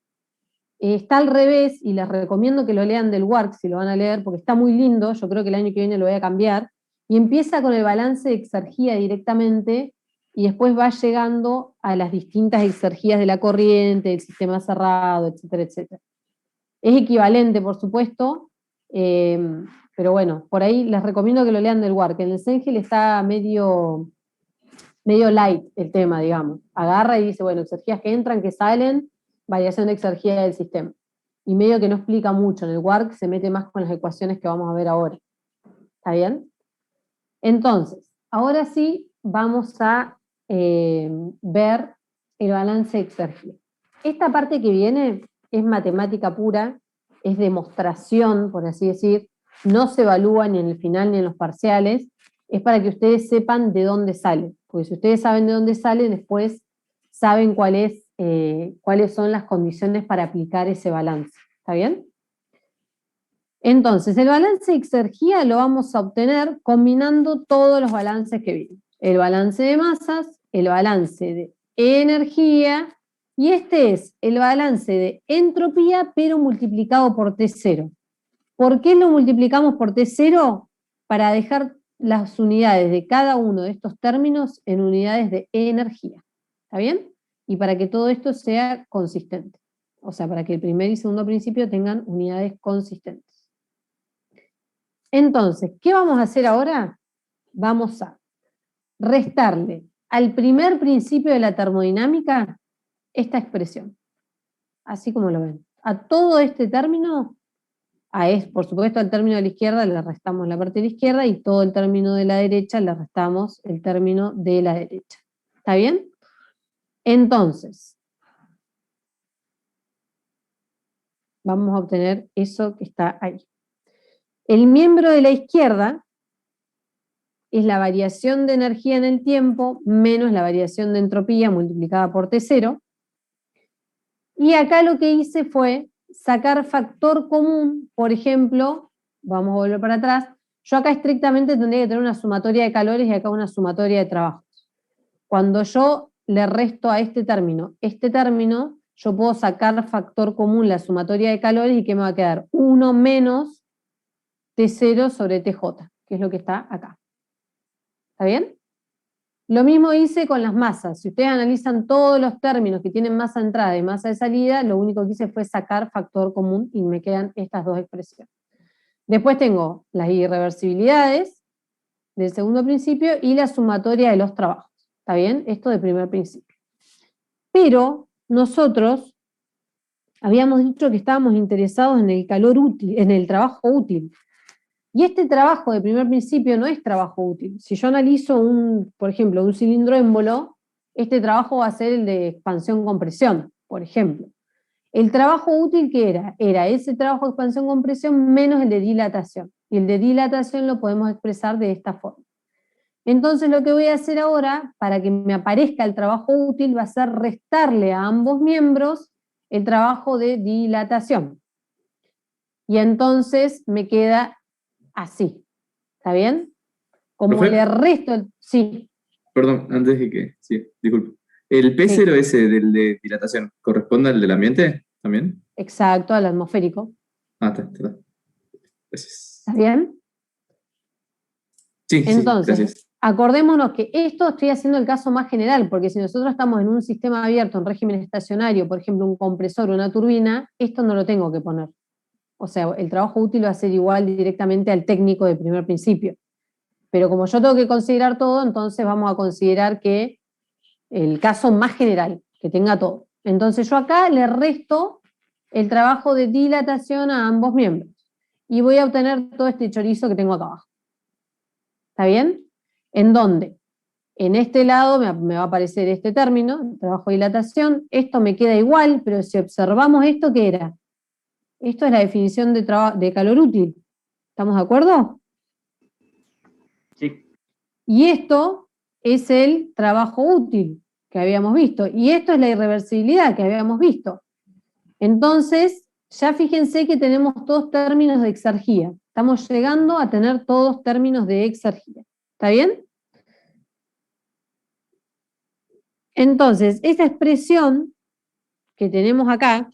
está al revés, y les recomiendo que lo lean del WARC si lo van a leer, porque está muy lindo, yo creo que el año que viene lo voy a cambiar, y empieza con el balance de exergía directamente, y después va llegando a las distintas exergías de la corriente, del sistema cerrado, etcétera, etcétera. Es equivalente, por supuesto, pero bueno, por ahí les recomiendo que lo lean del WARC. En el Cengel está medio light el tema, digamos. Agarra y dice, bueno, exergías que entran, que salen, variación de exergía del sistema. Y medio que no explica mucho. En el WARC se mete más con las ecuaciones que vamos a ver ahora. ¿Está bien? Entonces, ahora sí vamos a ver el balance de exergia. Esta parte que viene es matemática pura, es demostración, por así decir, no se evalúa ni en el final ni en los parciales, es para que ustedes sepan de dónde sale, porque si ustedes saben de dónde sale, después saben cuáles son las condiciones para aplicar ese balance. ¿Está bien? Entonces, el balance de exergia lo vamos a obtener combinando todos los balances que vienen. El balance de masas, el balance de energía, y este es el balance de entropía, pero multiplicado por T0. ¿Por qué lo multiplicamos por T0? Para dejar las unidades de cada uno de estos términos en unidades de energía. ¿Está bien? Y para que todo esto sea consistente. O sea, para que el primer y segundo principio tengan unidades consistentes. Entonces, ¿qué vamos a hacer ahora? Vamos a restarle al primer principio de la termodinámica esta expresión. Así como lo ven. A todo este término, por supuesto al término de la izquierda le restamos la parte de la izquierda y todo el término de la derecha le restamos el término de la derecha. ¿Está bien? Entonces, vamos a obtener eso que está ahí. El miembro de la izquierda es la variación de energía en el tiempo menos la variación de entropía multiplicada por T0. Y acá lo que hice fue sacar factor común, por ejemplo, vamos a volver para atrás, yo acá estrictamente tendría que tener una sumatoria de calores y acá una sumatoria de trabajos. Cuando yo le resto a este término, yo puedo sacar factor común la sumatoria de calores y ¿qué me va a quedar? 1 menos T0 sobre TJ, que es lo que está acá. ¿Está bien? Lo mismo hice con las masas. Si ustedes analizan todos los términos que tienen masa de entrada y masa de salida, lo único que hice fue sacar factor común y me quedan estas dos expresiones. Después tengo las irreversibilidades del segundo principio y la sumatoria de los trabajos. ¿Está bien? Esto de primer principio. Pero nosotros habíamos dicho que estábamos interesados en el calor útil, en el trabajo útil. Y este trabajo de primer principio no es trabajo útil. Si yo analizo, por ejemplo, un cilindro émbolo, este trabajo va a ser el de expansión-compresión, por ejemplo. El trabajo útil, ¿qué era? Era ese trabajo de expansión-compresión menos el de dilatación. Y el de dilatación lo podemos expresar de esta forma. Entonces lo que voy a hacer ahora, para que me aparezca el trabajo útil, va a ser restarle a ambos miembros el trabajo de dilatación. Y entonces me queda así. ¿Está bien? Como ¿Profe? le resto sí. Perdón, antes de que... Sí, disculpe. ¿El P0 Sí. ese del de dilatación corresponde al del ambiente también? Exacto, al atmosférico. Está. Gracias. ¿Está bien? Sí, Entonces, sí, gracias. acordémonos que esto estoy haciendo el caso más general, porque si nosotros estamos en un sistema abierto, en régimen estacionario, por ejemplo, un compresor o una turbina, esto no lo tengo que poner. O sea, el trabajo útil va a ser igual directamente al técnico de primer principio. Pero como yo tengo que considerar todo, entonces vamos a considerar que el caso más general, que tenga todo. Entonces yo acá le resto el trabajo de dilatación a ambos miembros. Y voy a obtener todo este chorizo que tengo acá abajo. ¿Está bien? ¿En dónde? En este lado me va a aparecer este término, el trabajo de dilatación. Esto me queda igual, pero si observamos esto, ¿qué era? Esto es la definición de calor útil. ¿Estamos de acuerdo? Sí. Y esto es el trabajo útil que habíamos visto. Y esto es la irreversibilidad que habíamos visto. Entonces, ya fíjense que tenemos todos términos de exergia. Estamos llegando a tener todos términos de exergia. ¿Está bien? Entonces, esa expresión que tenemos acá,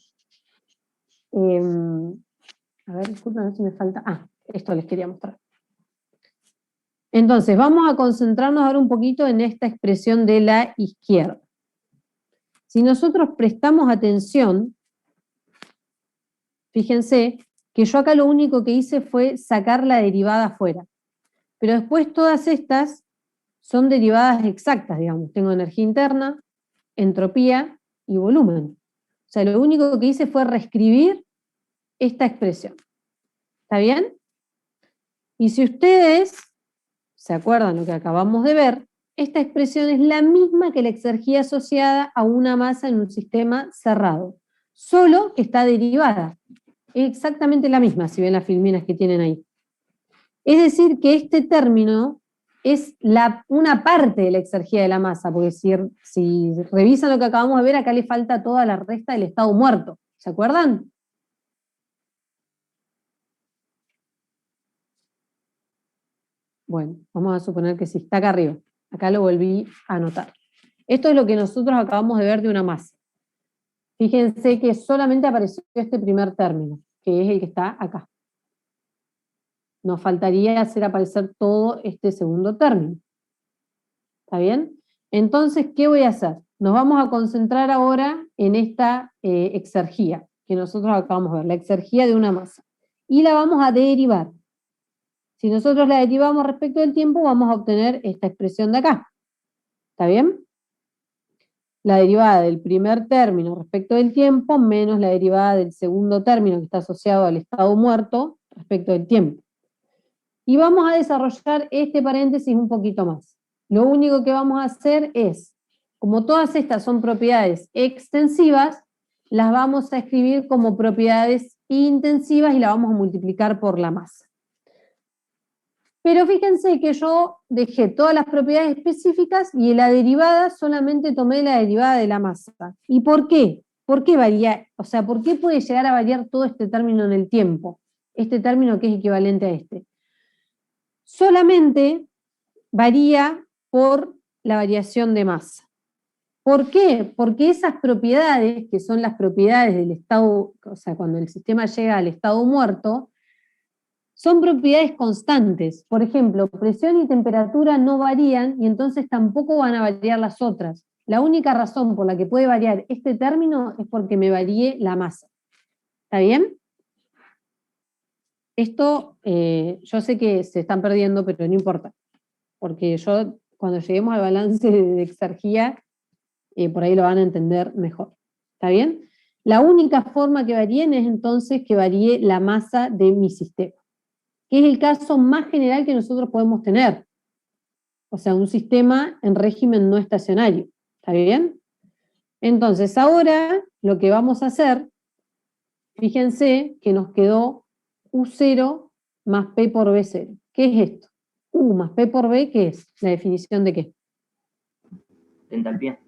a ver, disculpen, a ver si me falta. Esto les quería mostrar. Entonces, vamos a concentrarnos ahora un poquito en esta expresión de la izquierda. Si nosotros prestamos atención, fíjense que yo acá lo único que hice fue sacar la derivada afuera. Pero después todas estas son derivadas exactas, digamos. Tengo energía interna, entropía y volumen. O sea, lo único que hice fue reescribir esta expresión. ¿Está bien? Y si ustedes ¿se acuerdan lo que acabamos de ver? Esta expresión es la misma que la exergía asociada a una masa en un sistema cerrado, solo que está derivada. Es exactamente la misma, si ven las filminas que tienen ahí. Es decir, que este término es una parte de la exergía de la masa, porque si revisan lo que acabamos de ver, acá le falta toda la resta del estado muerto. ¿Se acuerdan? Bueno, vamos a suponer que sí, está acá arriba. Acá lo volví a anotar. Esto es lo que nosotros acabamos de ver de una masa. Fíjense que solamente apareció este primer término, que es el que está acá. Nos faltaría hacer aparecer todo este segundo término. ¿Está bien? Entonces, ¿qué voy a hacer? Nos vamos a concentrar ahora en esta exergía que nosotros acabamos de ver, la exergía de una masa. Y la vamos a derivar. Si nosotros la derivamos respecto del tiempo, vamos a obtener esta expresión de acá. ¿Está bien? La derivada del primer término respecto del tiempo menos la derivada del segundo término que está asociado al estado muerto respecto del tiempo. Y vamos a desarrollar este paréntesis un poquito más. Lo único que vamos a hacer es, como todas estas son propiedades extensivas, las vamos a escribir como propiedades intensivas y la vamos a multiplicar por la masa. Pero fíjense que yo dejé todas las propiedades específicas y en la derivada solamente tomé la derivada de la masa. ¿Y por qué? ¿Por qué varía? O sea, ¿por qué puede llegar a variar todo este término en el tiempo? Este término que es equivalente a este. Solamente varía por la variación de masa. ¿Por qué? Porque esas propiedades, que son las propiedades del estado, o sea, cuando el sistema llega al estado muerto, son propiedades constantes. Por ejemplo, presión y temperatura no varían y entonces tampoco van a variar las otras. La única razón por la que puede variar este término es porque me varíe la masa. ¿Está bien? Esto yo sé que se están perdiendo, pero no importa. Porque cuando lleguemos al balance de exergía, por ahí lo van a entender mejor. ¿Está bien? La única forma que varíen es entonces que varíe la masa de mi sistema, que es el caso más general que nosotros podemos tener. O sea, un sistema en régimen no estacionario. ¿Está bien? Entonces, ahora lo que vamos a hacer, fíjense que nos quedó U0 más P por B0. ¿Qué es esto? U más P por B, ¿qué es? ¿La definición de qué? Entalpía.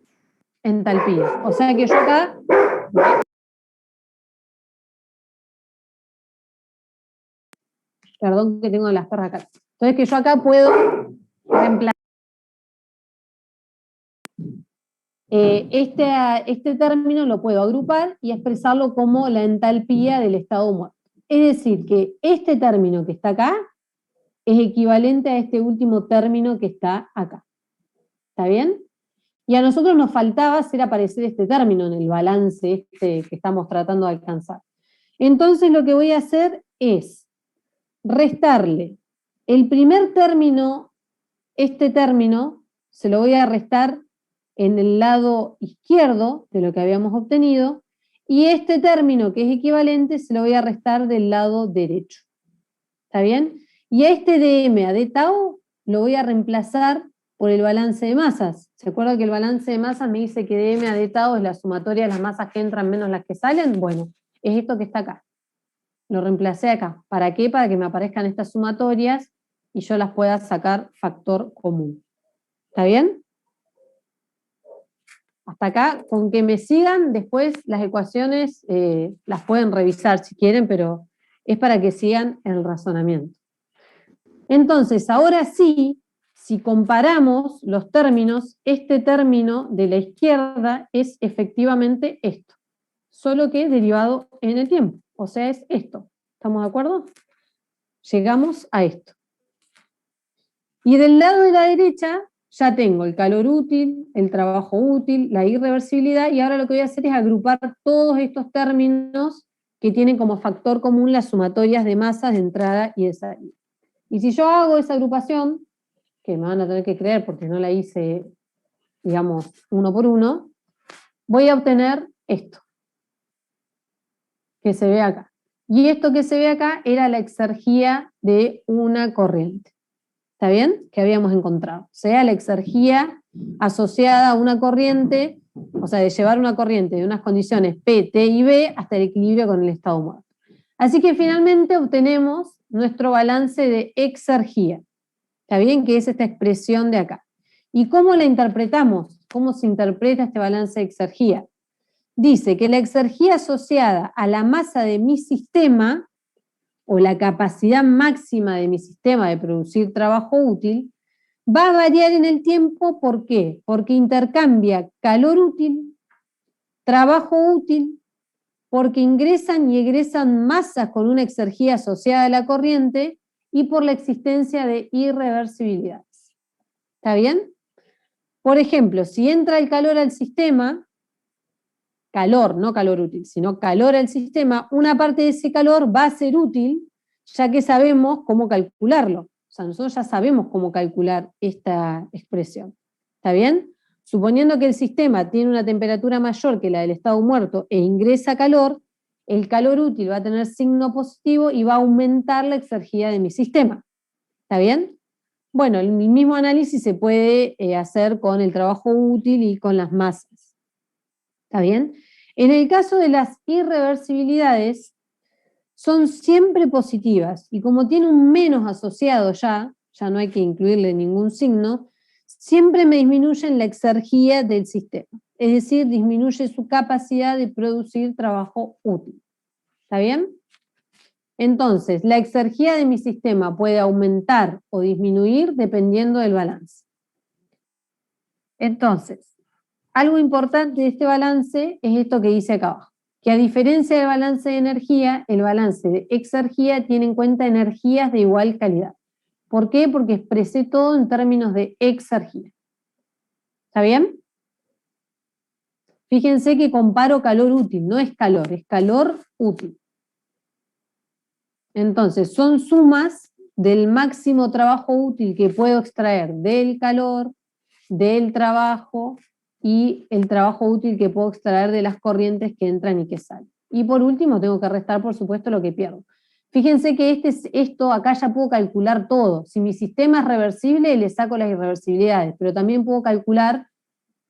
Entalpía. O sea que yo acá... Perdón que tengo las perras acá. Entonces que yo acá puedo reemplazar este término, lo puedo agrupar y expresarlo como la entalpía del estado muerto. Es decir, que este término que está acá es equivalente a este último término que está acá. ¿Está bien? Y a nosotros nos faltaba hacer aparecer este término en el balance que estamos tratando de alcanzar. Entonces lo que voy a hacer es restarle el primer término, este término, se lo voy a restar en el lado izquierdo de lo que habíamos obtenido, y este término que es equivalente se lo voy a restar del lado derecho. ¿Está bien? Y a este dm a d tau lo voy a reemplazar por el balance de masas. ¿Se acuerda que el balance de masas me dice que dm a d tau es la sumatoria de las masas que entran menos las que salen? Bueno, es esto que está acá. Lo reemplacé acá. ¿Para qué? Para que me aparezcan estas sumatorias y yo las pueda sacar factor común. ¿Está bien? Hasta acá, con que me sigan, después las ecuaciones las pueden revisar si quieren, pero es para que sigan el razonamiento. Entonces, ahora sí, si comparamos los términos, este término de la izquierda es efectivamente esto, solo que derivado en el tiempo, o sea, es esto. ¿Estamos de acuerdo? Llegamos a esto. Y del lado de la derecha ya tengo el calor útil, el trabajo útil, la irreversibilidad, y ahora lo que voy a hacer es agrupar todos estos términos que tienen como factor común las sumatorias de masas de entrada y de salida. Y si yo hago esa agrupación, que me van a tener que creer porque no la hice, digamos, uno por uno, voy a obtener esto, que se ve acá. Y esto que se ve acá era la exergía de una corriente. ¿Está bien? Que habíamos encontrado. O sea, la exergía asociada a una corriente, o sea, de llevar una corriente de unas condiciones P, T y B hasta el equilibrio con el estado muerto. Así que finalmente obtenemos nuestro balance de exergía. ¿Está bien? Que es esta expresión de acá. ¿Y cómo la interpretamos? ¿Cómo se interpreta este balance de exergía? Dice que la exergía asociada a la masa de mi sistema, o la capacidad máxima de mi sistema de producir trabajo útil, va a variar en el tiempo. ¿Por qué? Porque intercambia calor útil, trabajo útil, porque ingresan y egresan masas con una exergía asociada a la corriente y por la existencia de irreversibilidades. ¿Está bien? Por ejemplo, si entra el calor al sistema, calor, no calor útil, sino calor al sistema, una parte de ese calor va a ser útil, ya que sabemos cómo calcularlo. O sea, nosotros ya sabemos cómo calcular esta expresión. ¿Está bien? Suponiendo que el sistema tiene una temperatura mayor que la del estado muerto e ingresa calor, el calor útil va a tener signo positivo y va a aumentar la exergía de mi sistema. ¿Está bien? Bueno, el mismo análisis se puede hacer con el trabajo útil y con las masas. ¿Está bien? En el caso de las irreversibilidades, son siempre positivas, y como tiene un menos asociado ya no hay que incluirle ningún signo, siempre me disminuyen la exergía del sistema, es decir, disminuye su capacidad de producir trabajo útil. ¿Está bien? Entonces, la exergía de mi sistema puede aumentar o disminuir dependiendo del balance. Entonces, algo importante de este balance es esto que dice acá abajo, que a diferencia del balance de energía, el balance de exergía tiene en cuenta energías de igual calidad. ¿Por qué? Porque expresé todo en términos de exergía. ¿Está bien? Fíjense que comparo calor útil, no es calor útil. Entonces, son sumas del máximo trabajo útil que puedo extraer del calor, del trabajo y el trabajo útil que puedo extraer de las corrientes que entran y que salen. Y por último, tengo que restar, por supuesto, lo que pierdo. Fíjense que esto acá ya puedo calcular todo. Si mi sistema es reversible, le saco las irreversibilidades, pero también puedo calcular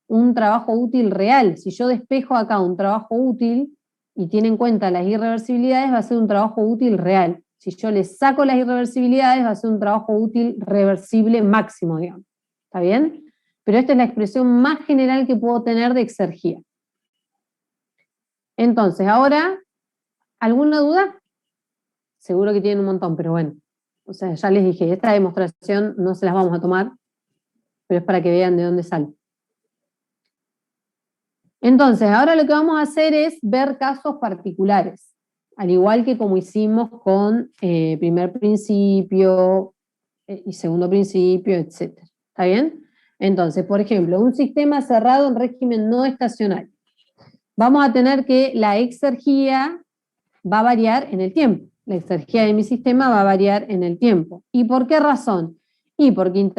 un trabajo útil real. Si yo despejo acá un trabajo útil y tiene en cuenta las irreversibilidades, va a ser un trabajo útil real. Si yo le saco las irreversibilidades, va a ser un trabajo útil reversible máximo, digamos. ¿Está bien? Pero esta es la expresión más general que puedo tener de exergía. Entonces, ahora, ¿alguna duda? Seguro que tienen un montón, pero bueno. O sea, ya les dije, esta demostración no se las vamos a tomar, pero es para que vean de dónde sale. Entonces, ahora lo que vamos a hacer es ver casos particulares, al igual que como hicimos con primer principio y segundo principio, etc. ¿Está bien? Entonces, por ejemplo, un sistema cerrado en régimen no estacionario. Vamos a tener que la exergía va a variar en el tiempo. La exergía de mi sistema va a variar en el tiempo. ¿Y por qué razón? Y porque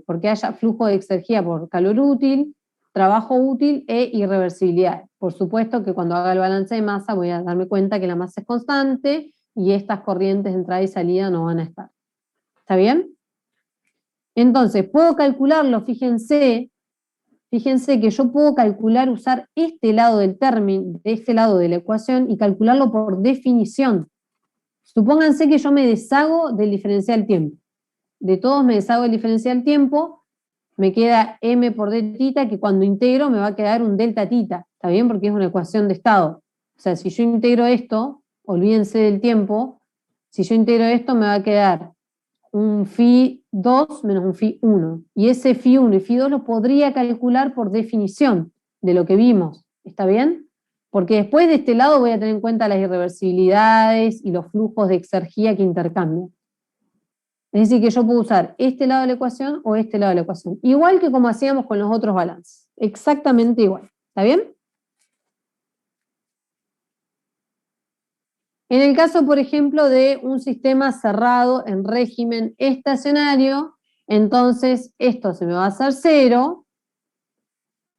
porque haya flujo de exergía por calor útil, trabajo útil e irreversibilidad. Por supuesto que cuando haga el balance de masa voy a darme cuenta que la masa es constante y estas corrientes de entrada y salida no van a estar. ¿Está bien? Entonces, puedo calcularlo, fíjense que yo puedo calcular, usar este lado del término, de este lado de la ecuación, y calcularlo por definición. Supónganse que yo me deshago del diferencial tiempo. De todos me deshago del diferencial tiempo, me queda m por d tita, que cuando integro me va a quedar un delta tita. ¿Está bien? Porque es una ecuación de estado. O sea, si yo integro esto, olvídense del tiempo, si yo integro esto me va a quedar un phi 2 menos un phi 1. Y ese phi 1 y phi 2 lo podría calcular por definición de lo que vimos. ¿Está bien? Porque después de este lado voy a tener en cuenta las irreversibilidades y los flujos de exergía que intercambian. Es decir, que yo puedo usar este lado de la ecuación o este lado de la ecuación. Igual que como hacíamos con los otros balances. Exactamente igual. ¿Está bien? En el caso, por ejemplo, de un sistema cerrado en régimen estacionario, entonces esto se me va a hacer 0,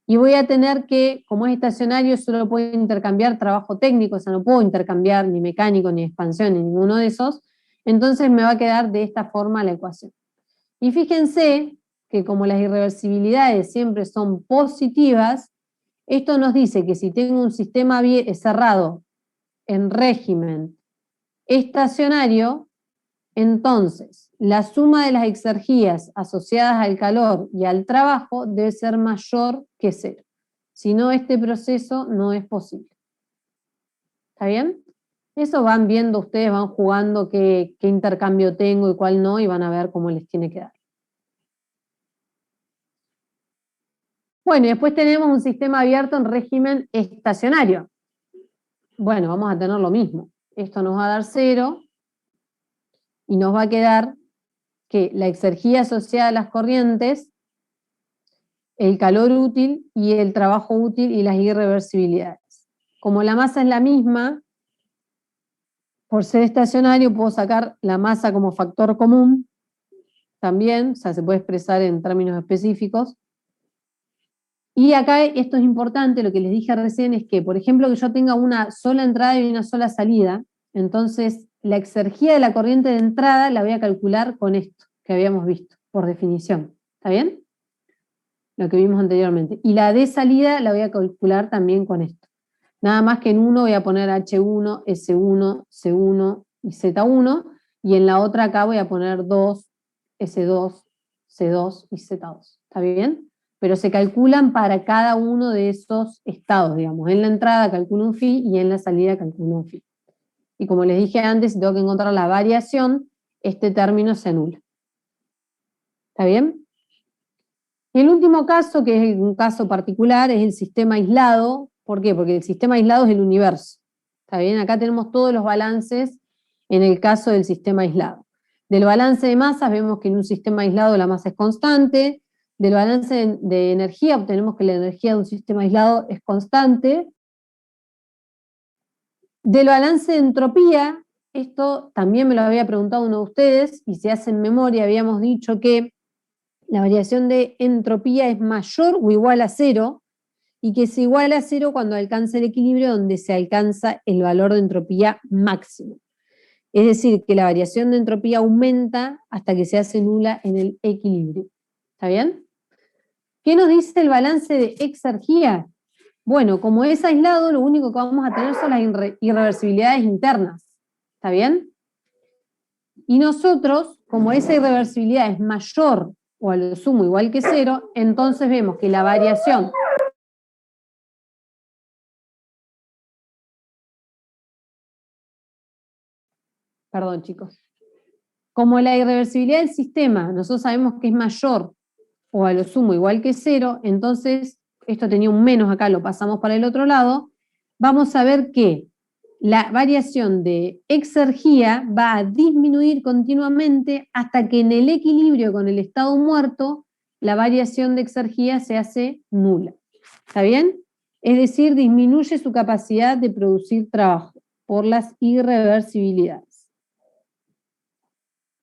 y voy a tener que, como es estacionario, solo puedo intercambiar trabajo técnico, o sea, no puedo intercambiar ni mecánico, ni expansión, ni ninguno de esos, entonces me va a quedar de esta forma la ecuación. Y fíjense que como las irreversibilidades siempre son positivas, esto nos dice que si tengo un sistema cerrado en régimen estacionario, entonces la suma de las exergías asociadas al calor y al trabajo debe ser mayor que 0. Si no, este proceso no es posible. ¿Está bien? Eso van viendo ustedes, van jugando qué intercambio tengo y cuál no, y van a ver cómo les tiene que dar. Bueno, y después tenemos un sistema abierto en régimen estacionario. Bueno, vamos a tener lo mismo. Esto nos va a dar 0 y nos va a quedar que la exergía asociada a las corrientes, el calor útil y el trabajo útil y las irreversibilidades. Como la masa es la misma, por ser estacionario puedo sacar la masa como factor común también, o sea, se puede expresar en términos específicos. Y acá esto es importante, lo que les dije recién es que, por ejemplo, que yo tenga una sola entrada y una sola salida, entonces la exergía de la corriente de entrada la voy a calcular con esto que habíamos visto, por definición. ¿Está bien? Lo que vimos anteriormente. Y la de salida la voy a calcular también con esto. Nada más que en uno voy a poner H1, S1, C1 y Z1, y en la otra acá voy a poner 2, S2, C2 y Z2. ¿Está bien? Pero se calculan para cada uno de esos estados, digamos. En la entrada calculo un phi y en la salida calculo un phi. Y como les dije antes, si tengo que encontrar la variación, este término se anula. ¿Está bien? Y el último caso, que es un caso particular, es el sistema aislado. ¿Por qué? Porque el sistema aislado es el universo. ¿Está bien? Acá tenemos todos los balances en el caso del sistema aislado. Del balance de masas vemos que en un sistema aislado la masa es constante. Del balance de energía obtenemos que la energía de un sistema aislado es constante. Del balance de entropía, esto también me lo había preguntado uno de ustedes, y si hacen memoria habíamos dicho que la variación de entropía es mayor o igual a 0, y que es igual a 0 cuando alcanza el equilibrio donde se alcanza el valor de entropía máximo. Es decir, que la variación de entropía aumenta hasta que se hace nula en el equilibrio. ¿Está bien? ¿Qué nos dice el balance de exergía? Bueno, como es aislado, lo único que vamos a tener son las irreversibilidades internas. ¿Está bien? Y nosotros, como esa irreversibilidad es mayor o a lo sumo igual que 0, entonces vemos que la variación perdón chicos, como la irreversibilidad del sistema nosotros sabemos que es mayor o a lo sumo igual que 0, entonces esto tenía un menos acá, lo pasamos para el otro lado, vamos a ver que la variación de exergía va a disminuir continuamente hasta que en el equilibrio con el estado muerto la variación de exergía se hace nula. ¿Está bien? Es decir, disminuye su capacidad de producir trabajo por las irreversibilidades.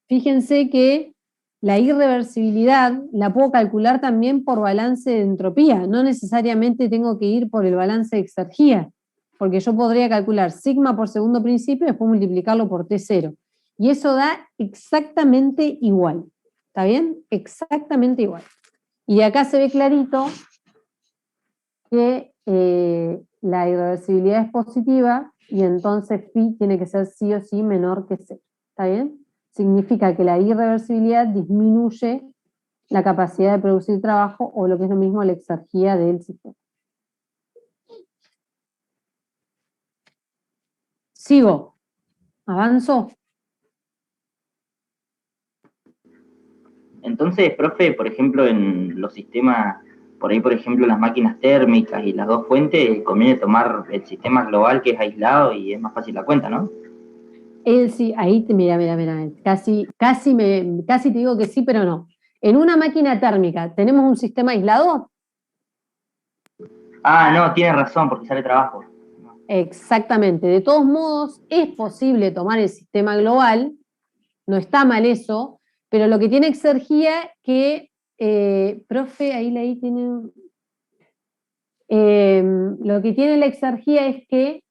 Fíjense que la irreversibilidad la puedo calcular también por balance de entropía, no necesariamente tengo que ir por el balance de exergía, porque yo podría calcular sigma por segundo principio y después multiplicarlo por T0. Y eso da exactamente igual. ¿Está bien? Exactamente igual. Y de acá se ve clarito que la irreversibilidad es positiva y entonces phi tiene que ser sí o sí menor que 0. ¿Está bien? Significa que la irreversibilidad disminuye la capacidad de producir trabajo o lo que es lo mismo la exergía del sistema. Sigo. Avanzo. Entonces, profe, por ejemplo, en los sistemas, por ahí, por ejemplo, las máquinas térmicas y las dos fuentes, conviene tomar el sistema global que es aislado y es más fácil la cuenta, ¿no? Sí, ahí, mira, casi te digo que sí, pero no. En una máquina térmica, ¿tenemos un sistema aislado? Ah, no, tiene razón, porque sale trabajo. Exactamente. De todos modos, es posible tomar el sistema global, no está mal eso, pero lo que tiene exergía que, profe, ahí tiene... lo que tiene la exergía es que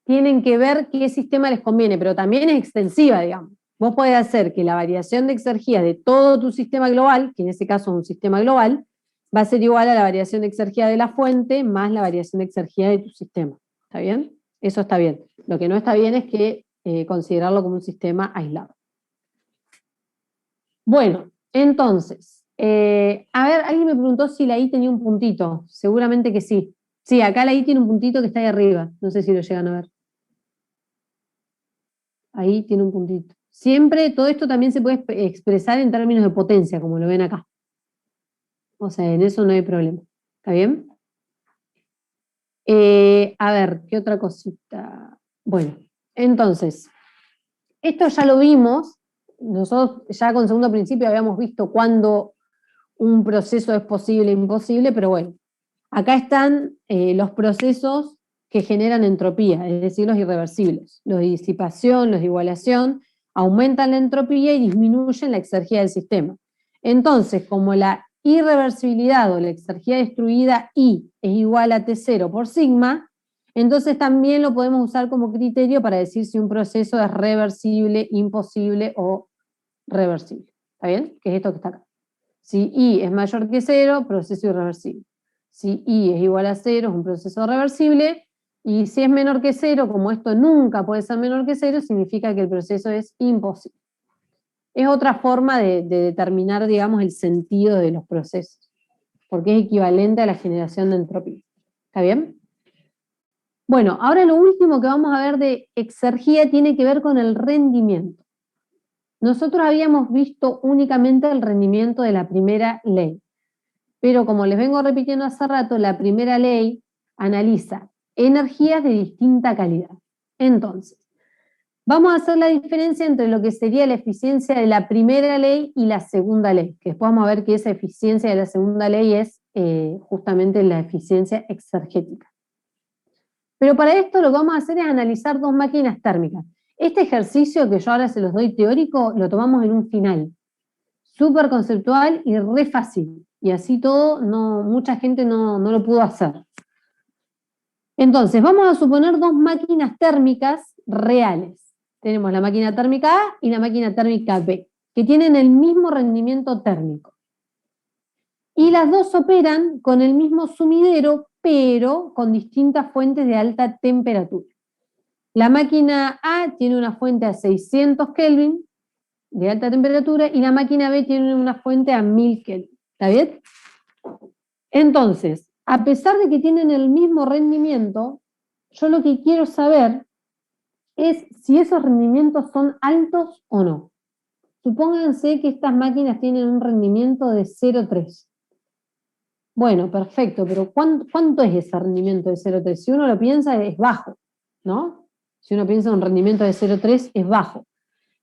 tienen que ver qué sistema les conviene, pero también es extensiva, digamos. vos podés hacer que la variación de exergía de todo tu sistema global, que en este caso es un sistema global, va a ser igual a la variación de exergía de la fuente más la variación de exergía de tu sistema. ¿Está bien? Eso está bien. Lo que no está bien es que considerarlo como un sistema aislado. Bueno, entonces, a ver, alguien me preguntó si la I tenía un puntito. Seguramente que sí. Sí, acá la I tiene un puntito que está ahí arriba. No sé si lo llegan a ver. Ahí tiene un puntito. Siempre, todo esto también se puede expresar en términos de potencia, como lo ven acá. O sea, en eso no hay problema. ¿Está bien? A ver, ¿qué otra cosita? Bueno, entonces, esto ya lo vimos. Nosotros ya con segundo principio habíamos visto cuándo un proceso es posible e imposible, pero bueno, acá están los procesos que generan entropía, es decir, los irreversibles. Los de disipación, los de igualación, aumentan la entropía y disminuyen la exergía del sistema. Entonces, como la irreversibilidad o la exergía destruida I es igual a T0 por sigma, entonces también lo podemos usar como criterio para decir si un proceso es reversible, imposible o reversible. ¿Está bien? Que es esto que está acá. Si I es mayor que 0, proceso irreversible. Si I es igual a 0, es un proceso reversible. Y si es menor que 0, como esto nunca puede ser menor que 0, significa que el proceso es imposible. Es otra forma de determinar, digamos, el sentido de los procesos, porque es equivalente a la generación de entropía. ¿Está bien? Bueno, ahora lo último que vamos a ver de exergía tiene que ver con el rendimiento. Nosotros habíamos visto únicamente el rendimiento de la primera ley, pero como les vengo repitiendo hace rato, la primera ley analiza energías de distinta calidad. Entonces, vamos a hacer la diferencia entre lo que sería la eficiencia de la primera ley y la segunda ley, que después vamos a ver que esa eficiencia de la segunda ley es justamente la eficiencia exergética. Pero para esto lo que vamos a hacer es analizar dos máquinas térmicas. Este ejercicio que yo ahora se los doy teórico, lo tomamos en un final. Súper conceptual y re fácil. Y así todo, mucha gente no lo pudo hacer. Entonces, vamos a suponer dos máquinas térmicas reales. Tenemos la máquina térmica A y la máquina térmica B, que tienen el mismo rendimiento térmico. Y las dos operan con el mismo sumidero, pero con distintas fuentes de alta temperatura. La máquina A tiene una fuente a 600 Kelvin de alta temperatura y la máquina B tiene una fuente a 1000 Kelvin. ¿Está bien? Entonces, a pesar de que tienen el mismo rendimiento, yo lo que quiero saber es si esos rendimientos son altos o no. Supónganse que estas máquinas tienen un rendimiento de 0,3. Bueno, perfecto, pero ¿cuánto es ese rendimiento de 0,3? Si uno lo piensa, es bajo, ¿no? Si uno piensa en un rendimiento de 0,3, es bajo.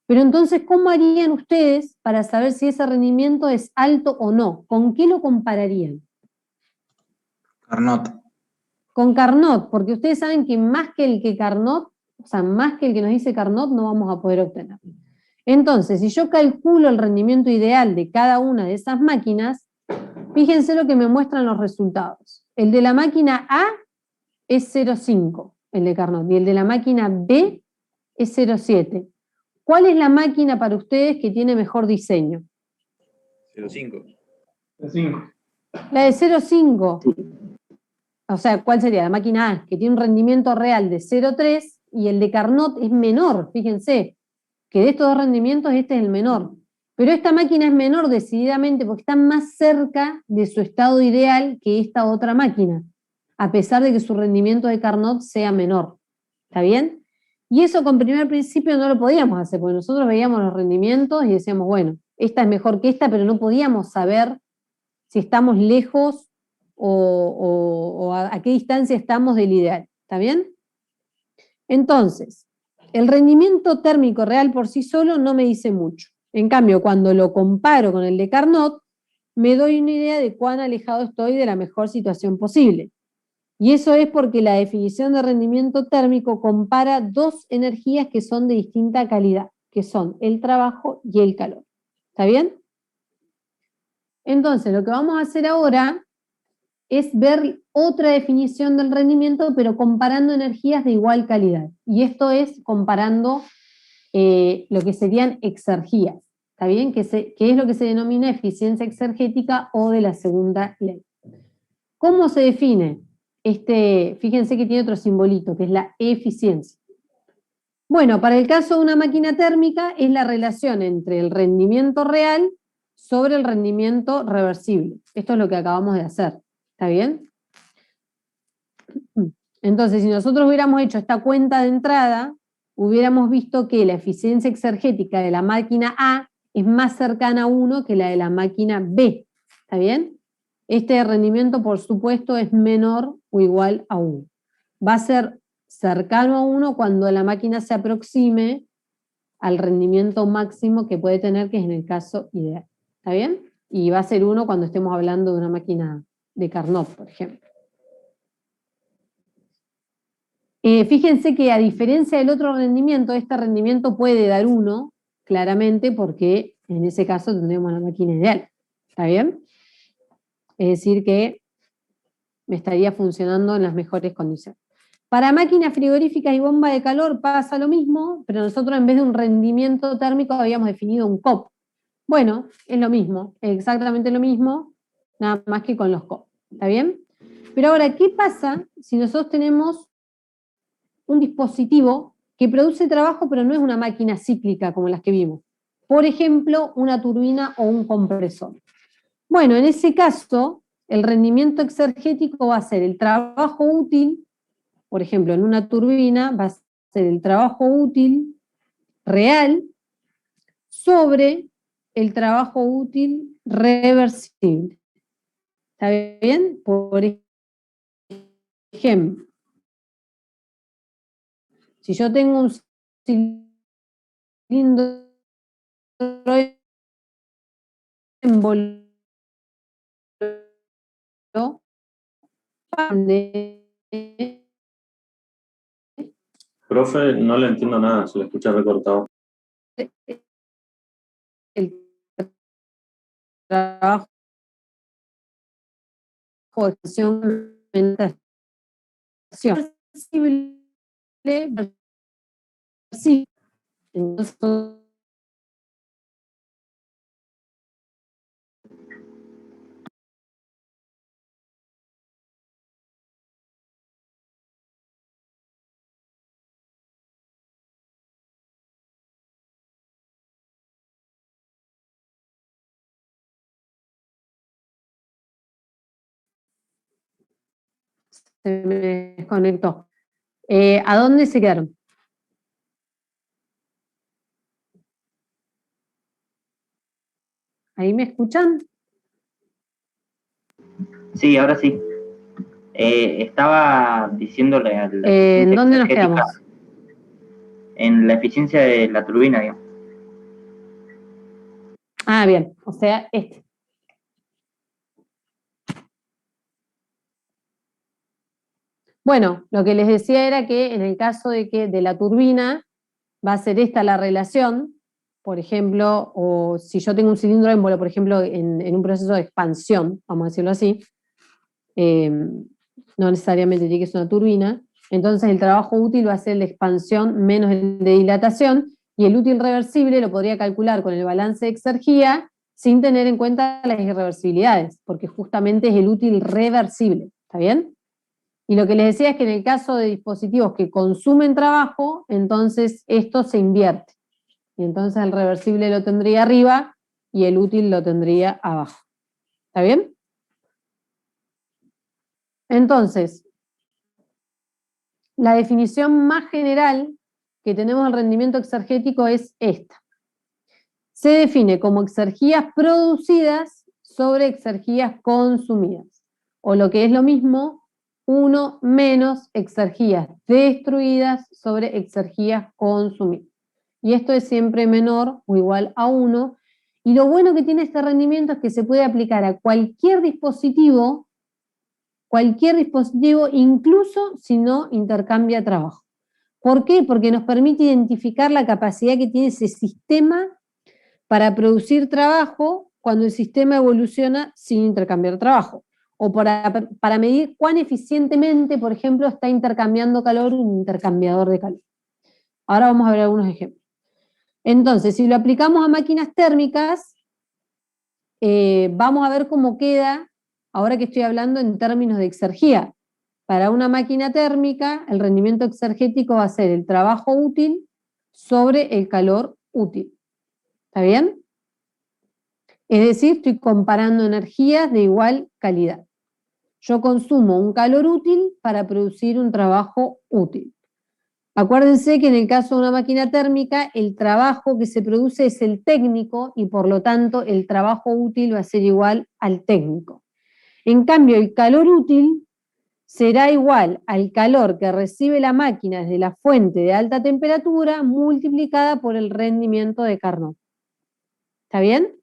Pero entonces, ¿cómo harían ustedes para saber si ese rendimiento es alto o no? ¿Con qué lo compararían? Carnot. Con Carnot, porque ustedes saben que más que el que Carnot, o sea, más que el que nos dice Carnot, no vamos a poder obtener. Entonces, si yo calculo el rendimiento ideal de cada una de esas máquinas, fíjense lo que me muestran los resultados. El de la máquina A es 0,5, el de Carnot, y el de la máquina B es 0,7. ¿Cuál es la máquina para ustedes que tiene mejor diseño? 0,5. 5. La de 0,5. O sea, ¿cuál sería? La máquina A, que tiene un rendimiento real de 0,3, y el de Carnot es menor, fíjense, que de estos dos rendimientos este es el menor. Pero esta máquina es menor decididamente porque está más cerca de su estado ideal que esta otra máquina, a pesar de que su rendimiento de Carnot sea menor. ¿Está bien? Y eso con primer principio no lo podíamos hacer, porque nosotros veíamos los rendimientos y decíamos, bueno, esta es mejor que esta, pero no podíamos saber si estamos lejos o a qué distancia estamos del ideal. ¿Está bien? Entonces, el rendimiento térmico real por sí solo no me dice mucho. En cambio, cuando lo comparo con el de Carnot, me doy una idea de cuán alejado estoy de la mejor situación posible. Y eso es porque la definición de rendimiento térmico compara dos energías que son de distinta calidad, que son el trabajo y el calor. ¿Está bien? Entonces, lo que vamos a hacer ahora es ver otra definición del rendimiento, pero comparando energías de igual calidad. Y esto es comparando lo que serían exergías, ¿está bien? Que es lo que se denomina eficiencia exergética o de la segunda ley. ¿Cómo se define? Fíjense que tiene otro simbolito, que es la eficiencia. Bueno, para el caso de una máquina térmica es la relación entre el rendimiento real sobre el rendimiento reversible. Esto es lo que acabamos de hacer, ¿está bien? Entonces, si nosotros hubiéramos hecho esta cuenta de entrada, hubiéramos visto que la eficiencia exergética de la máquina A es más cercana a 1 que la de la máquina B, ¿está bien? Este rendimiento, por supuesto, es menor o igual a 1. Va a ser cercano a 1 cuando la máquina se aproxime al rendimiento máximo que puede tener, que es en el caso ideal. ¿Está bien? Y va a ser 1 cuando estemos hablando de una máquina de Carnot, por ejemplo. Fíjense que a diferencia del otro rendimiento, este rendimiento puede dar 1, claramente, porque en ese caso tendremos la máquina ideal. ¿Está bien? Es decir, que me estaría funcionando en las mejores condiciones. Para máquinas frigoríficas y bomba de calor pasa lo mismo, pero nosotros en vez de un rendimiento térmico habíamos definido un COP. Bueno, es lo mismo, exactamente lo mismo, nada más que con los COP. ¿Está bien? Pero ahora, ¿qué pasa si nosotros tenemos un dispositivo que produce trabajo, pero no es una máquina cíclica como las que vimos? Por ejemplo, una turbina o un compresor. Bueno, en ese caso, el rendimiento exergético va a ser el trabajo útil, por ejemplo, en una turbina va a ser el trabajo útil real sobre el trabajo útil reversible. ¿Está bien? Por ejemplo, si yo tengo un cilindro envoltorio Profe, no le entiendo nada, se lo escucha recortado. el trabajo de extensión sí. Entonces, se me desconectó. ¿A dónde se quedaron? ¿Ahí me escuchan? Sí, ahora sí. Estaba diciéndole a la ¿En dónde nos quedamos? En la eficiencia de la turbina, digamos. Ah, bien, o sea, Bueno, lo que les decía era que en el caso de la turbina va a ser esta la relación, por ejemplo, o si yo tengo un cilindro émbolo, por ejemplo, en un proceso de expansión, vamos a decirlo así, no necesariamente tiene que ser una turbina, entonces el trabajo útil va a ser la expansión menos el de dilatación, y el útil reversible lo podría calcular con el balance de exergía sin tener en cuenta las irreversibilidades, porque justamente es el útil reversible, ¿está bien? Y lo que les decía es que en el caso de dispositivos que consumen trabajo, entonces esto se invierte. Y entonces el reversible lo tendría arriba y el útil lo tendría abajo. ¿Está bien? Entonces, la definición más general que tenemos del rendimiento exergético es esta. Se define como exergías producidas sobre exergías consumidas. O lo que es lo mismo, 1 menos exergías destruidas sobre exergías consumidas. Y esto es siempre menor o igual a 1. Y lo bueno que tiene este rendimiento es que se puede aplicar a cualquier dispositivo, incluso si no intercambia trabajo. ¿Por qué? Porque nos permite identificar la capacidad que tiene ese sistema para producir trabajo cuando el sistema evoluciona sin intercambiar trabajo. O para medir cuán eficientemente, por ejemplo, está intercambiando calor un intercambiador de calor. Ahora vamos a ver algunos ejemplos. Entonces, si lo aplicamos a máquinas térmicas, vamos a ver cómo queda, ahora que estoy hablando en términos de exergía. Para una máquina térmica, el rendimiento exergético va a ser el trabajo útil sobre el calor útil. ¿Está bien? Es decir, estoy comparando energías de igual calidad. Yo consumo un calor útil para producir un trabajo útil. Acuérdense que en el caso de una máquina térmica, el trabajo que se produce es el técnico y por lo tanto el trabajo útil va a ser igual al técnico. En cambio, el calor útil será igual al calor que recibe la máquina desde la fuente de alta temperatura multiplicada por el rendimiento de Carnot. ¿Está bien?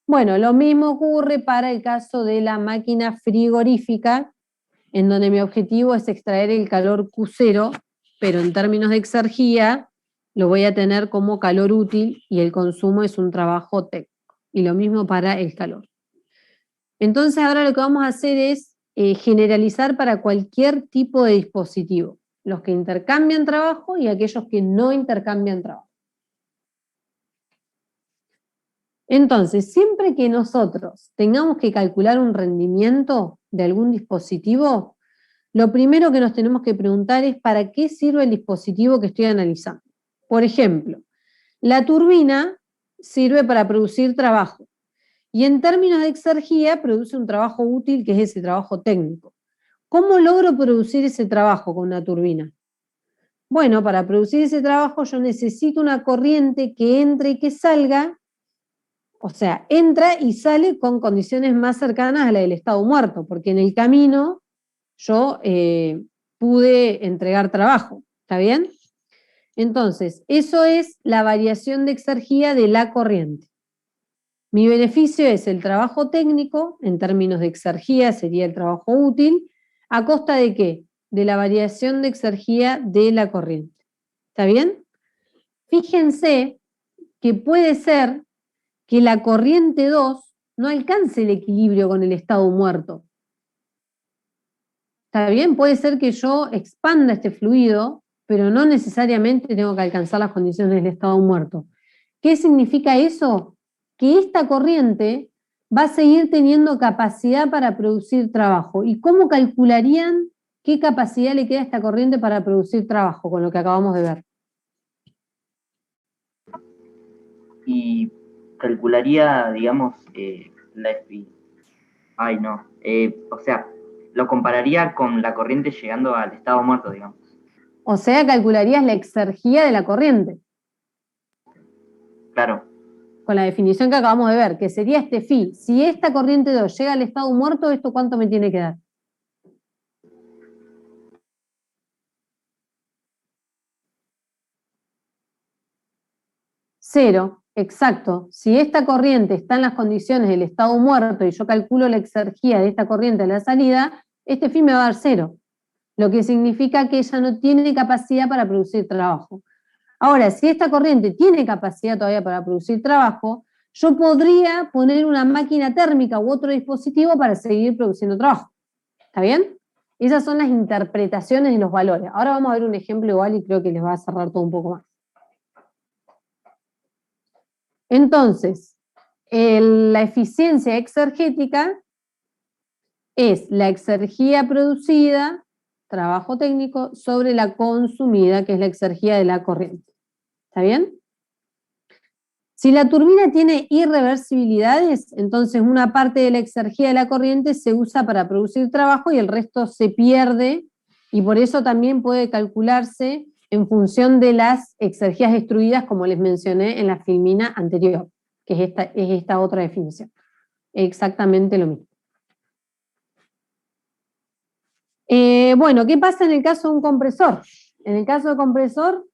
Bueno, lo mismo ocurre para el caso de la máquina frigorífica, en donde mi objetivo es extraer el calor Q0, pero en términos de exergía lo voy a tener como calor útil y el consumo es un trabajo técnico. Y lo mismo para el calor. Entonces ahora lo que vamos a hacer es generalizar para cualquier tipo de dispositivo, los que intercambian trabajo y aquellos que no intercambian trabajo. Entonces, siempre que nosotros tengamos que calcular un rendimiento de algún dispositivo, lo primero que nos tenemos que preguntar es ¿para qué sirve el dispositivo que estoy analizando? Por ejemplo, la turbina sirve para producir trabajo y en términos de exergía produce un trabajo útil que es ese trabajo técnico. ¿Cómo logro producir ese trabajo con una turbina? Bueno, para producir ese trabajo yo necesito una corriente que entre y que salga. O sea, entra y sale con condiciones más cercanas a la del estado muerto, porque en el camino yo pude entregar trabajo, ¿está bien? Entonces, eso es la variación de exergía de la corriente. Mi beneficio es el trabajo técnico, en términos de exergía sería el trabajo útil, ¿a costa de qué? De la variación de exergía de la corriente. ¿Está bien? Fíjense que puede ser que la corriente 2 no alcance el equilibrio con el estado muerto. ¿Está bien? Puede ser que yo expanda este fluido, pero no necesariamente tengo que alcanzar las condiciones del estado muerto. ¿Qué significa eso? Que esta corriente va a seguir teniendo capacidad para producir trabajo. ¿Y cómo calcularían qué capacidad le queda a esta corriente para producir trabajo, con lo que acabamos de ver? Y calcularía, digamos, o sea, lo compararía con la corriente llegando al estado muerto, digamos. O sea, calcularías la exergía de la corriente. Claro. Con la definición que acabamos de ver, que sería este phi. Si esta corriente 2 llega al estado muerto, ¿esto cuánto me tiene que dar? Cero, exacto. Si esta corriente está en las condiciones del estado muerto y yo calculo la exergía de esta corriente a la salida, este phi me va a dar 0, lo que significa que ella no tiene capacidad para producir trabajo. Ahora, si esta corriente tiene capacidad todavía para producir trabajo, yo podría poner una máquina térmica u otro dispositivo para seguir produciendo trabajo. ¿Está bien? Esas son las interpretaciones de los valores. Ahora vamos a ver un ejemplo igual y creo que les va a cerrar todo un poco más. Entonces, la eficiencia exergética es la exergía producida, trabajo técnico, sobre la consumida, que es la exergía de la corriente. ¿Está bien? Si la turbina tiene irreversibilidades, entonces una parte de la exergía de la corriente se usa para producir trabajo y el resto se pierde, y por eso también puede calcularse en función de las exergías destruidas, como les mencioné en la filmina anterior, que es esta otra definición. Exactamente lo mismo. Bueno, ¿qué pasa en el caso de un compresor? En el caso del compresor,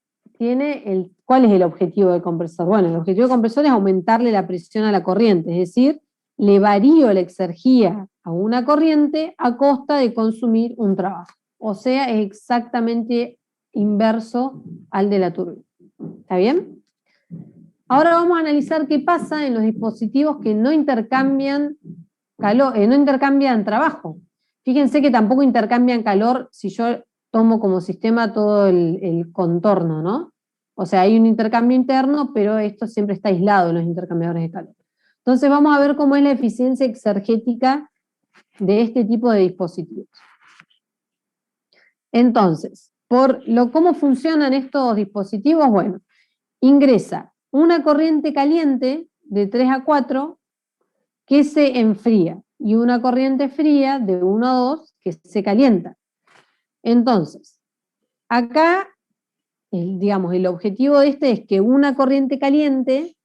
¿cuál es el objetivo del compresor? Bueno, el objetivo del compresor es aumentarle la presión a la corriente, es decir, le varío la exergía a una corriente a costa de consumir un trabajo. O sea, es exactamente inverso al de la turbina. ¿Está bien? Ahora vamos a analizar qué pasa en los dispositivos que no intercambian trabajo. Fíjense que tampoco intercambian calor si yo tomo como sistema todo el contorno, ¿no? O sea, hay un intercambio interno, pero esto siempre está aislado en los intercambiadores de calor. Entonces vamos a ver cómo es la eficiencia exergética de este tipo de dispositivos. Entonces, ¿cómo funcionan estos dispositivos? Bueno, ingresa una corriente caliente de 3 a 4 que se enfría y una corriente fría de 1 a 2 que se calienta. Entonces, acá, digamos, el objetivo de este es que una corriente caliente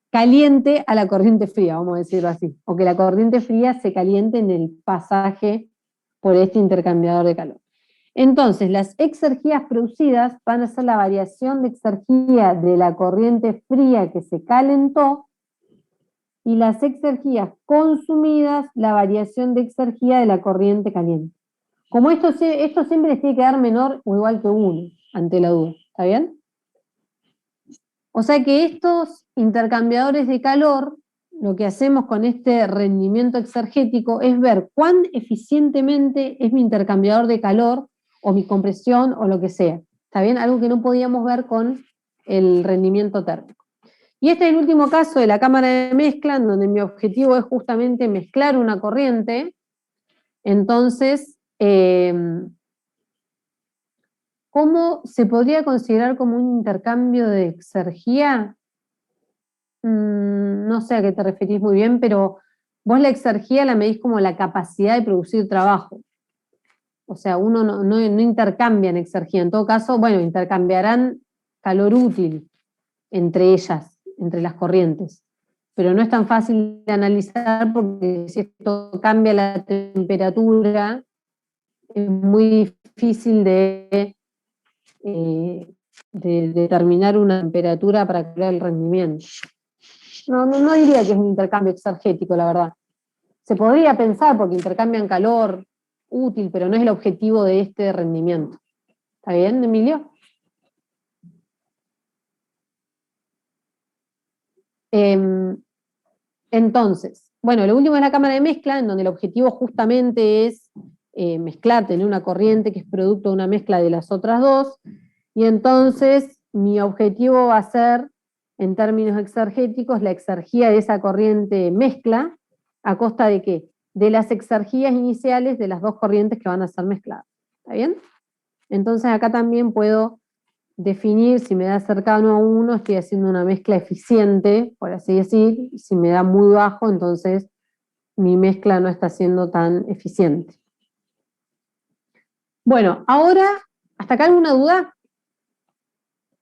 caliente a la corriente fría, vamos a decirlo así, o que la corriente fría se caliente en el pasaje por este intercambiador de calor. Entonces, las exergías producidas van a ser la variación de exergía de la corriente fría que se calentó, y las exergías consumidas, la variación de exergía de la corriente caliente. Como esto siempre les tiene que dar menor o igual que 1, ante la duda, ¿está bien? O sea que estos intercambiadores de calor, lo que hacemos con este rendimiento exergético es ver cuán eficientemente es mi intercambiador de calor, o mi compresión, o lo que sea, ¿está bien? Algo que no podíamos ver con el rendimiento térmico. Y este es el último caso de la cámara de mezcla, en donde mi objetivo es justamente mezclar una corriente. Entonces, ¿cómo se podría considerar como un intercambio de exergía? No sé a qué te referís muy bien, pero vos la exergía la medís como la capacidad de producir trabajo. O sea, uno no intercambia en exergía. En todo caso, bueno, intercambiarán calor útil entre ellas, entre las corrientes. Pero no es tan fácil de analizar, porque si esto cambia la temperatura, es muy difícil de determinar una temperatura para crear el rendimiento. No diría que es un intercambio exergético, la verdad. Se podría pensar porque intercambian calor útil, pero no es el objetivo de este rendimiento. ¿Está bien, Emilio? Entonces, bueno, lo último es la cámara de mezcla, en donde el objetivo justamente es mezclar, tener una corriente que es producto de una mezcla de las otras dos, y entonces mi objetivo va a ser, en términos exergéticos, la exergía de esa corriente mezcla, ¿a costa de qué? De las exergías iniciales de las dos corrientes que van a ser mezcladas. ¿Está bien? Entonces acá también puedo definir, si me da cercano a 1, estoy haciendo una mezcla eficiente, por así decir. Si me da muy bajo, entonces mi mezcla no está siendo tan eficiente. Bueno, ahora, ¿hasta acá alguna duda?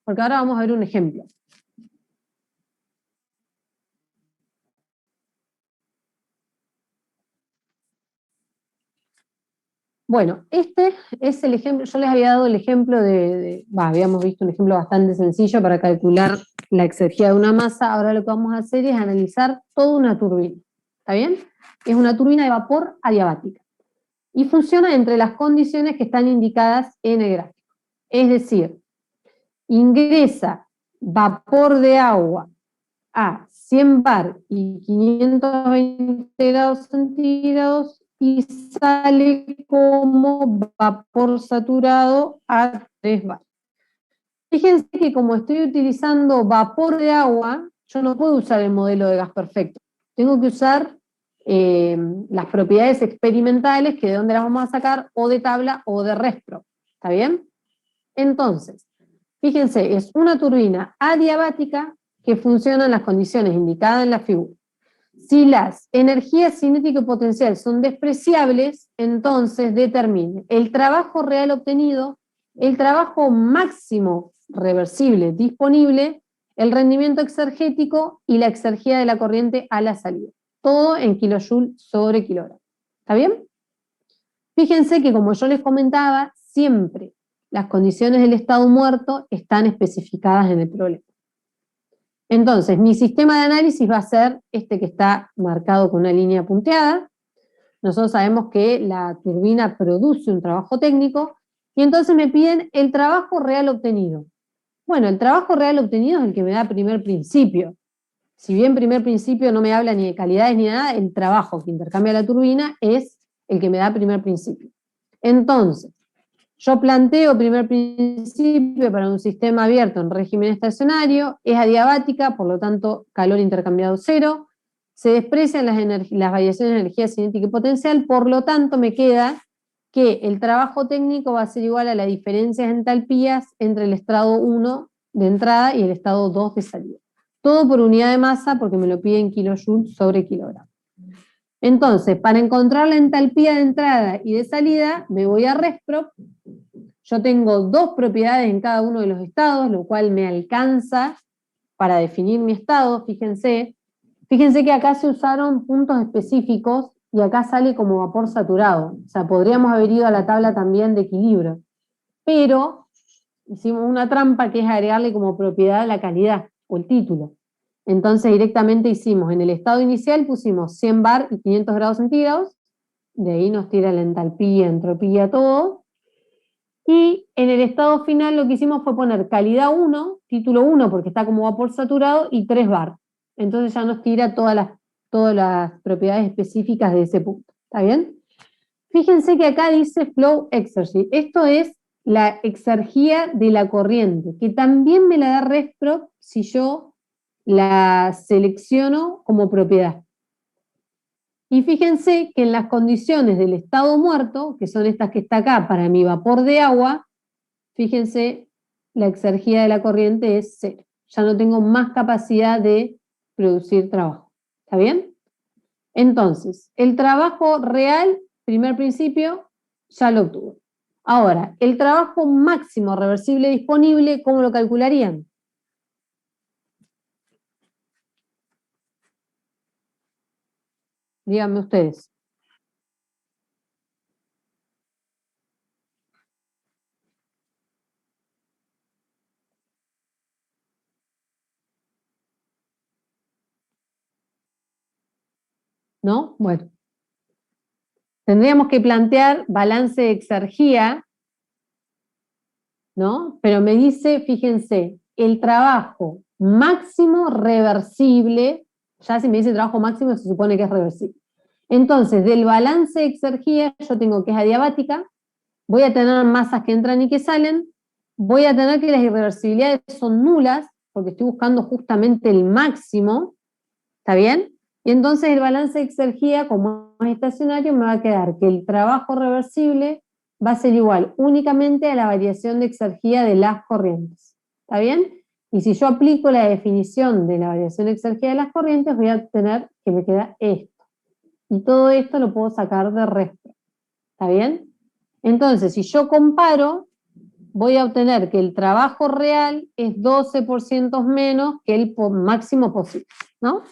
Porque ahora vamos a ver un ejemplo. Bueno, este es el ejemplo. Yo les había dado el ejemplo habíamos visto un ejemplo bastante sencillo para calcular la exergía de una masa. Ahora lo que vamos a hacer es analizar toda una turbina. ¿Está bien? Es una turbina de vapor adiabática. Y funciona entre las condiciones que están indicadas en el gráfico. Es decir, ingresa vapor de agua a 100 bar y 520 grados centígrados, y sale como vapor saturado a 3 bar. Fíjense que como estoy utilizando vapor de agua, yo no puedo usar el modelo de gas perfecto. Tengo que usar las propiedades experimentales, que de dónde las vamos a sacar, o de tabla o de Respro. ¿Está bien? Entonces, fíjense, es una turbina adiabática que funciona en las condiciones indicadas en la figura. Si las energías cinética y potencial son despreciables, entonces determine el trabajo real obtenido, el trabajo máximo reversible disponible, el rendimiento exergético y la exergía de la corriente a la salida. Todo en kilojoule sobre kilogramo. ¿Está bien? Fíjense que, como yo les comentaba, siempre las condiciones del estado muerto están especificadas en el problema. Entonces, mi sistema de análisis va a ser este que está marcado con una línea punteada. Nosotros sabemos que la turbina produce un trabajo técnico, y entonces me piden el trabajo real obtenido. Bueno, el trabajo real obtenido es el que me da primer principio. Si bien primer principio no me habla ni de calidades ni nada, el trabajo que intercambia la turbina es el que me da primer principio. Entonces, Yo planteo primer principio para un sistema abierto en régimen estacionario, es adiabática, por lo tanto calor intercambiado cero, se desprecian las variaciones de energía cinética y potencial, por lo tanto me queda que el trabajo técnico va a ser igual a la diferencia de entalpías entre el estado 1 de entrada y el estado 2 de salida. Todo por unidad de masa, porque me lo piden kilojoules sobre kilogramo. Entonces, para encontrar la entalpía de entrada y de salida, me voy a ResProp. Yo tengo 2 propiedades en cada uno de los estados, lo cual me alcanza para definir mi estado. Fíjense que acá se usaron puntos específicos y acá sale como vapor saturado. O sea, podríamos haber ido a la tabla también de equilibrio. Pero hicimos una trampa que es agregarle como propiedad la calidad o el título. Entonces directamente hicimos, en el estado inicial pusimos 100 bar y 500 grados centígrados, de ahí nos tira la entalpía, entropía, todo. Y en el estado final lo que hicimos fue poner calidad 1, título 1 porque está como vapor saturado, y 3 bar. Entonces ya nos tira todas las propiedades específicas de ese punto. ¿Está bien? Fíjense que acá dice flow exergy. Esto es la exergía de la corriente, que también me la da ResProp si yo la selecciono como propiedad. Y fíjense que en las condiciones del estado muerto, que son estas que está acá para mi vapor de agua, fíjense, la exergía de la corriente es 0. Ya no tengo más capacidad de producir trabajo. ¿Está bien? Entonces, el trabajo real, primer principio, ya lo obtuve. Ahora, el trabajo máximo reversible disponible, ¿cómo lo calcularían? Díganme ustedes. ¿No? Bueno. Tendríamos que plantear balance de exergía, ¿no? Pero me dice, fíjense, el trabajo máximo reversible, ya si me dice trabajo máximo se supone que es reversible. Entonces, del balance de exergía yo tengo que es adiabática, voy a tener masas que entran y que salen, voy a tener que las irreversibilidades son nulas, porque estoy buscando justamente el máximo, ¿está bien? Y entonces el balance de exergía, como es estacionario, me va a quedar que el trabajo reversible va a ser igual únicamente a la variación de exergía de las corrientes. ¿Está bien? Y si yo aplico la definición de la variación de exergía de las corrientes, voy a tener que me queda esto. Y todo esto lo puedo sacar de ResProp. ¿Está bien? Entonces, si yo comparo, voy a obtener que el trabajo real es 12% menos que el máximo posible, ¿no?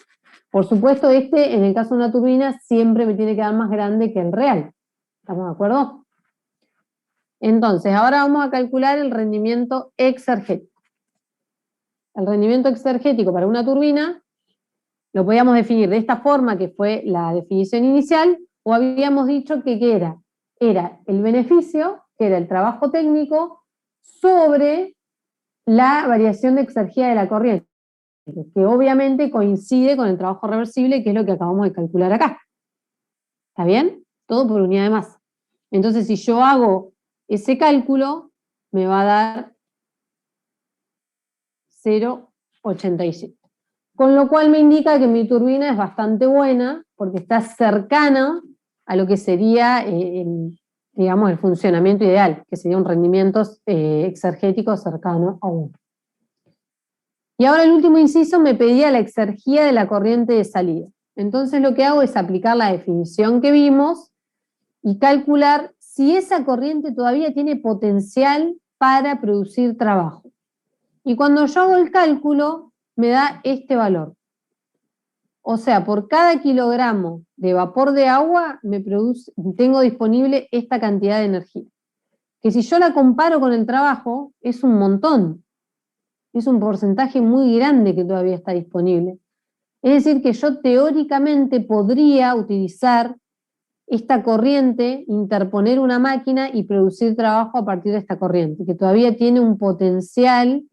Por supuesto, en el caso de una turbina, siempre me tiene que dar más grande que el real. ¿Estamos de acuerdo? Entonces, ahora vamos a calcular el rendimiento exergético. El rendimiento exergético para una turbina lo podíamos definir de esta forma, que fue la definición inicial, o habíamos dicho que ¿qué era? Era el beneficio, que era el trabajo técnico, sobre la variación de exergía de la corriente, que obviamente coincide con el trabajo reversible, que es lo que acabamos de calcular acá. ¿Está bien? Todo por unidad de masa. Entonces, si yo hago ese cálculo, me va a dar 0,87. Con lo cual me indica que mi turbina es bastante buena, porque está cercana a lo que sería, digamos, el funcionamiento ideal, que sería un rendimiento exergético cercano a 1. Y ahora el último inciso me pedía la exergía de la corriente de salida. Entonces lo que hago es aplicar la definición que vimos y calcular si esa corriente todavía tiene potencial para producir trabajo. Y cuando yo hago el cálculo, me da este valor. O sea, por cada kilogramo de vapor de agua tengo disponible esta cantidad de energía. Que si yo la comparo con el trabajo, es un montón. Es un porcentaje muy grande que todavía está disponible. Es decir, que yo teóricamente podría utilizar esta corriente, interponer una máquina y producir trabajo a partir de esta corriente, que todavía tiene un potencial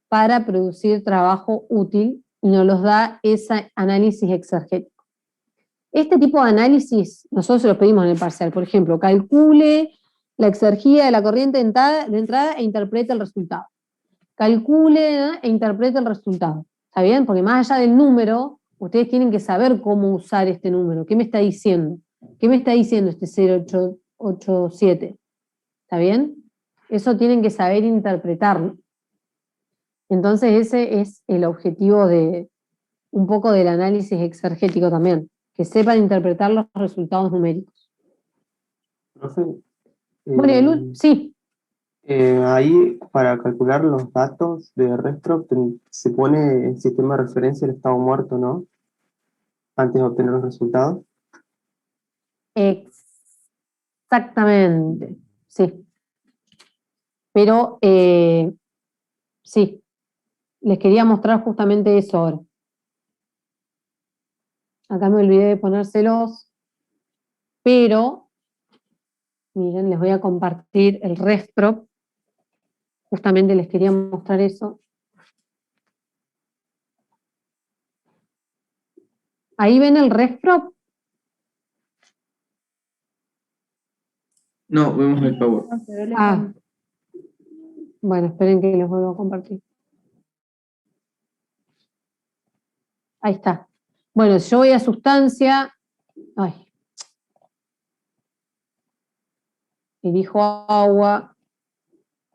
para producir trabajo útil y nos los da ese análisis exergético. Este tipo de análisis nosotros se los pedimos en el parcial. Por ejemplo, calcule la exergía de la corriente de entrada e interpreta el resultado. Calcule e interprete el resultado. ¿Está bien? Porque más allá del número, ustedes tienen que saber cómo usar este número. ¿Qué me está diciendo? ¿Qué me está diciendo este 0887? ¿Está bien? Eso tienen que saber interpretarlo. Entonces ese es el objetivo de un poco del análisis exergético también, que sepan interpretar los resultados numéricos. Profe, Bueno, sí. ahí para calcular los datos de ResProp se pone el sistema de referencia del estado muerto, ¿no? Antes de obtener los resultados. Exactamente, sí. Pero, sí, les quería mostrar justamente eso ahora. Acá me olvidé de ponérselos, pero, miren, les voy a compartir el ResProp. Justamente les quería mostrar eso. ¿Ahí ven el ResProp? No, vemos el Power. Ah. Bueno, esperen que les vuelvo a compartir. Ahí está. Bueno, si yo voy a sustancia, elijo agua,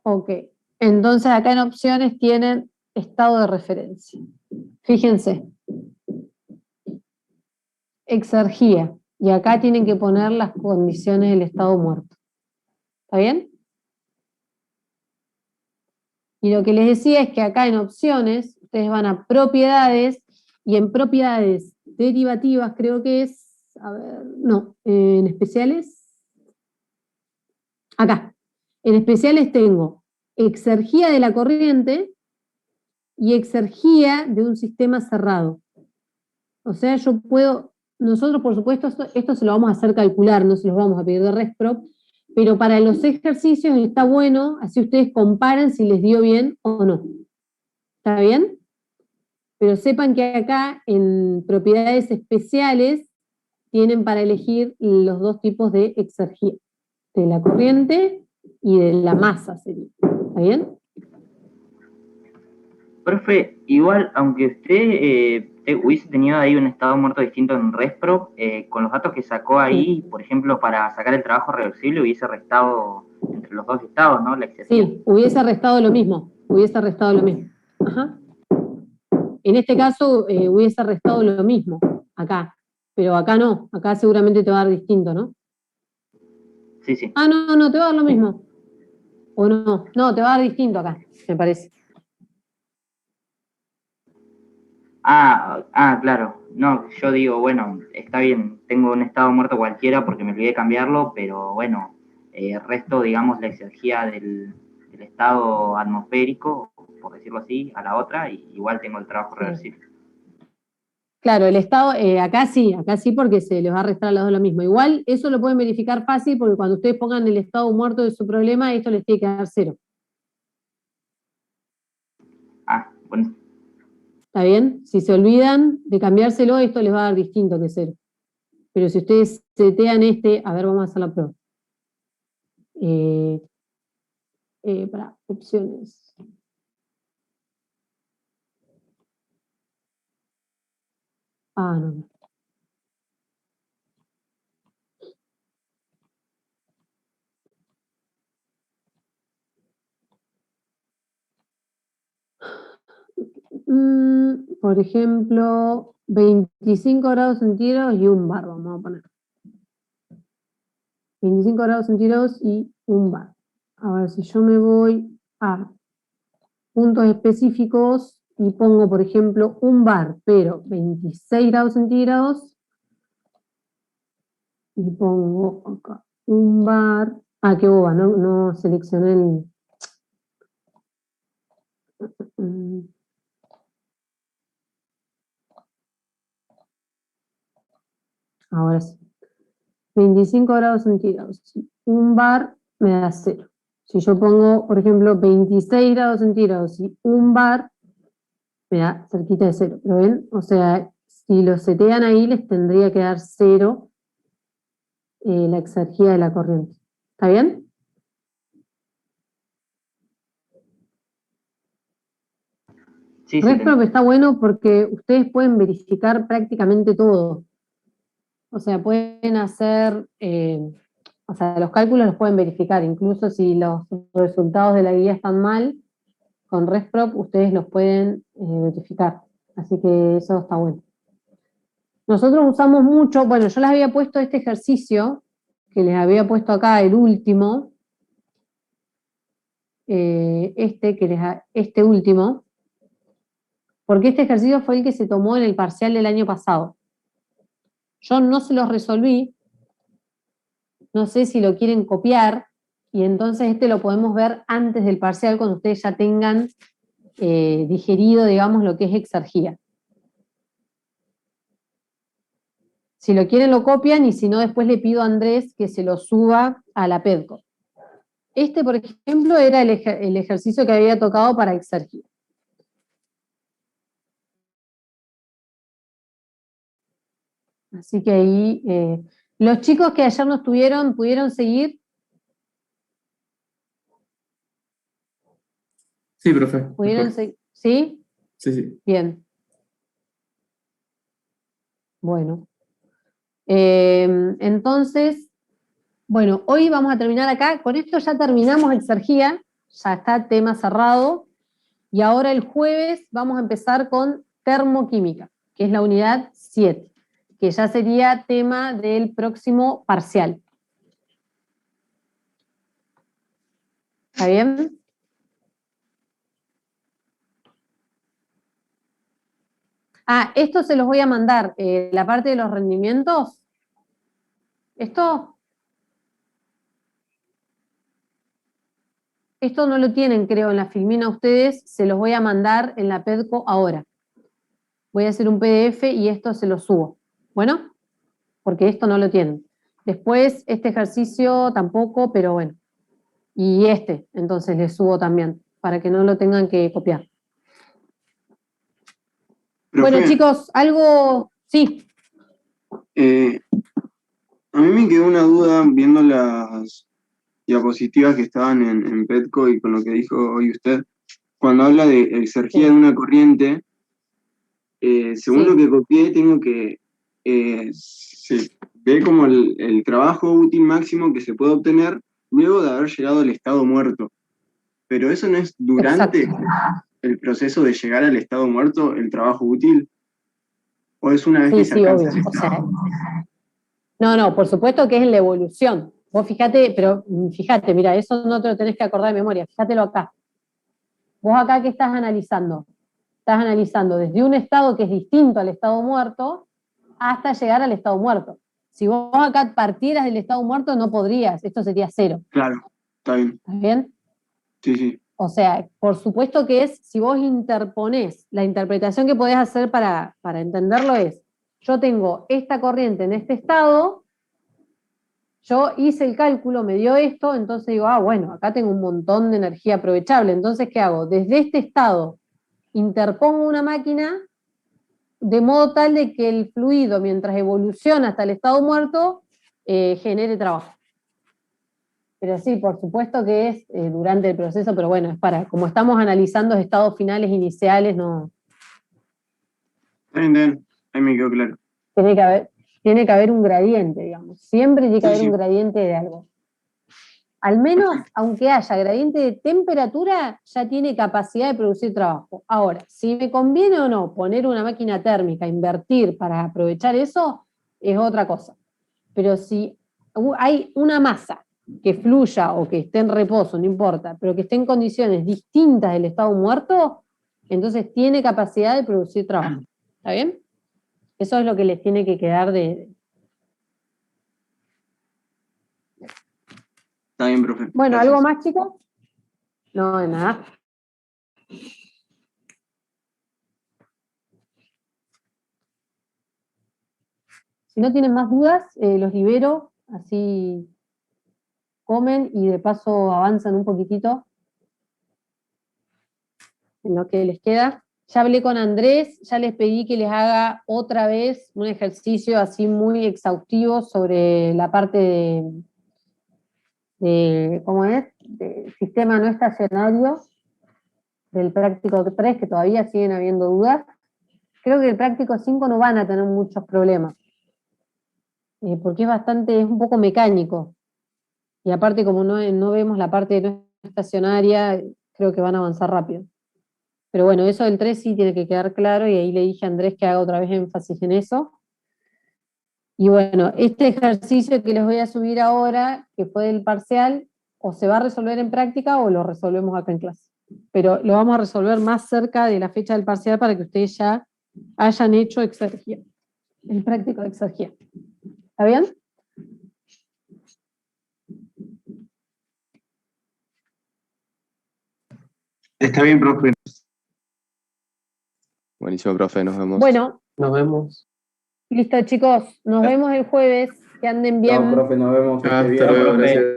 ok. Entonces acá en opciones tienen estado de referencia. Fíjense. Exergía. Y acá tienen que poner las condiciones del estado muerto. ¿Está bien? Y lo que les decía es que acá en opciones, ustedes van a propiedades, y en propiedades derivativas creo que es, a ver, no, en especiales, acá, en especiales tengo exergía de la corriente y exergía de un sistema cerrado. O sea, yo puedo, nosotros por supuesto esto se lo vamos a hacer calcular, no se los vamos a pedir de ResProp, pero para los ejercicios está bueno, así ustedes comparan si les dio bien o no. ¿Está bien? Pero sepan que acá en propiedades especiales tienen para elegir los dos tipos de exergía, de la corriente y de la masa sería. ¿Está bien? Profe, igual, aunque usted hubiese tenido ahí un estado muerto distinto en ResProp, con los datos que sacó ahí, por ejemplo, para sacar el trabajo reversible, hubiese restado entre los dos estados, ¿no? La exergía. Sí, hubiese restado lo mismo. Hubiese restado lo mismo. Ajá. En este caso hubiese restado lo mismo acá, pero acá no. Acá seguramente te va a dar distinto, ¿no? Sí, sí. Ah, no, te va a dar lo mismo. ¿O no? No, te va a dar distinto acá, me parece. Claro. No, yo digo, bueno, está bien, tengo un estado muerto cualquiera porque me olvidé cambiarlo, pero bueno, resto, digamos, la exergía del estado atmosférico, por decirlo así, a la otra, y igual tengo el trabajo reversible. Claro, el estado, acá sí, porque se les va a restar a los dos lo mismo. Igual, eso lo pueden verificar fácil porque cuando ustedes pongan el estado muerto de su problema, esto les tiene que dar 0. Bueno. ¿Está bien? Si se olvidan de cambiárselo, esto les va a dar distinto que 0. Pero si ustedes setean a ver, vamos a hacer la prueba. Para opciones. No. Por ejemplo, 25 grados centígrados y 1 bar, vamos a poner. 25 grados centígrados y 1 bar. Ahora, si yo me voy a puntos específicos y pongo, por ejemplo, 1 bar, pero 26 grados centígrados, y pongo acá 1 bar. Qué boba, no seleccioné el... Ahora sí. 25 grados centígrados. 1 bar me da 0. Si yo pongo, por ejemplo, 26 grados centígrados y 1 bar, me da cerquita de 0. ¿Lo ven? O sea, si lo setean ahí, les tendría que dar 0 la exergía de la corriente. ¿Está bien? Sí, sí, ResProp está bueno porque ustedes pueden verificar prácticamente todo. O sea, pueden hacer, o sea, los cálculos los pueden verificar, incluso si los resultados de la guía están mal, con ResProp ustedes los pueden verificar. Así que eso está bueno. Nosotros usamos mucho, bueno, yo les había puesto este ejercicio, que les había puesto acá, el último, este último, porque este ejercicio fue el que se tomó en el parcial del año pasado. Yo no se los resolví, no sé si lo quieren copiar, y entonces este lo podemos ver antes del parcial cuando ustedes ya tengan digerido, digamos, lo que es exergía. Si lo quieren lo copian, y si no después le pido a Andrés que se lo suba a la PEDCO. Este, por ejemplo, era el ejercicio que había tocado para exergía. Así que ahí, los chicos que ayer no estuvieron, ¿pudieron seguir? Sí, profe. ¿Pudieron seguir? ¿Sí? Sí, sí. Bien. Bueno. Entonces, bueno, hoy vamos a terminar acá. Con esto ya terminamos exergía, ya está tema cerrado. Y ahora el jueves vamos a empezar con termoquímica, que es la unidad 7, que ya sería tema del próximo parcial. ¿Está bien? Ah, esto se los voy a mandar, la parte de los rendimientos. Esto no lo tienen, creo, en la filmina ustedes, se los voy a mandar en la PEDCO ahora. Voy a hacer un PDF y esto se lo subo. Bueno, porque esto no lo tienen. Después, este ejercicio tampoco, pero bueno. Y entonces les subo también, para que no lo tengan que copiar. Profe, Bueno, chicos, algo... Sí, a mí me quedó una duda viendo las diapositivas que estaban en Petco y con lo que dijo hoy usted. Cuando habla de exergía Sí. de una corriente, según Sí. lo que copié, tengo que se ve como el trabajo útil máximo que se puede obtener luego de haber llegado al estado muerto. Pero eso no es durante Exacto. el proceso de llegar al estado muerto el trabajo útil, o es una vez que Sí, se sí, alcanza obvio. ese O sea, estado. no, por supuesto que es en la evolución. Vos fíjate, pero fíjate, mira, eso no te lo tenés que acordar de memoria, fíjatelo acá. Vos acá, ¿qué estás analizando? Estás analizando desde un estado que es distinto al estado muerto hasta llegar al estado muerto. Si vos acá partieras del estado muerto, no podrías, esto sería 0. Claro, está bien. ¿Está bien? Sí, sí. O sea, por supuesto que es, si vos interponés, la interpretación que podés hacer para entenderlo es, yo tengo esta corriente en este estado, yo hice el cálculo, me dio esto, entonces digo, bueno, acá tengo un montón de energía aprovechable, entonces, ¿qué hago? Desde este estado interpongo una máquina de modo tal de que el fluido, mientras evoluciona hasta el estado muerto, genere trabajo. Pero sí, por supuesto que es durante el proceso, pero bueno, es para, como estamos analizando estados finales, iniciales, no. Está bien, ahí me quedó claro. Tiene que haber un gradiente, digamos. Siempre tiene que Sí, haber un sí. gradiente de algo. Al menos, aunque haya gradiente de temperatura, ya tiene capacidad de producir trabajo. Ahora, si me conviene o no poner una máquina térmica, invertir para aprovechar eso, es otra cosa. Pero si hay una masa que fluya o que esté en reposo, no importa, pero que esté en condiciones distintas del estado muerto, entonces tiene capacidad de producir trabajo. ¿Está bien? Eso es lo que les tiene que quedar de... Está bien, profe. Bueno, Gracias. ¿algo más, chicos? No, de nada. Si no tienen más dudas, los libero, así comen y de paso avanzan un poquitito en lo que les queda. Ya hablé con Andrés, ya les pedí que les haga otra vez un ejercicio así muy exhaustivo sobre la parte de ¿cómo es? De sistema no estacionario. del práctico 3, que todavía siguen habiendo dudas, creo que el práctico 5 no van a tener muchos problemas, porque es un poco mecánico, y aparte como no vemos la parte no estacionaria, creo que van a avanzar rápido. Pero bueno, eso del 3 sí tiene que quedar claro, y ahí le dije a Andrés que haga otra vez énfasis en eso. Y bueno, este ejercicio que les voy a subir ahora, que fue del parcial, o se va a resolver en práctica o lo resolvemos acá en clase. Pero lo vamos a resolver más cerca de la fecha del parcial para que ustedes ya hayan hecho exergia, el práctico de exergia. ¿Está bien? Está bien, profe. Buenísimo, profe, nos vemos. Bueno, Nos vemos. listo chicos, nos vemos el jueves, que anden bien. Chao, profe, nos vemos. Hasta luego, gracias.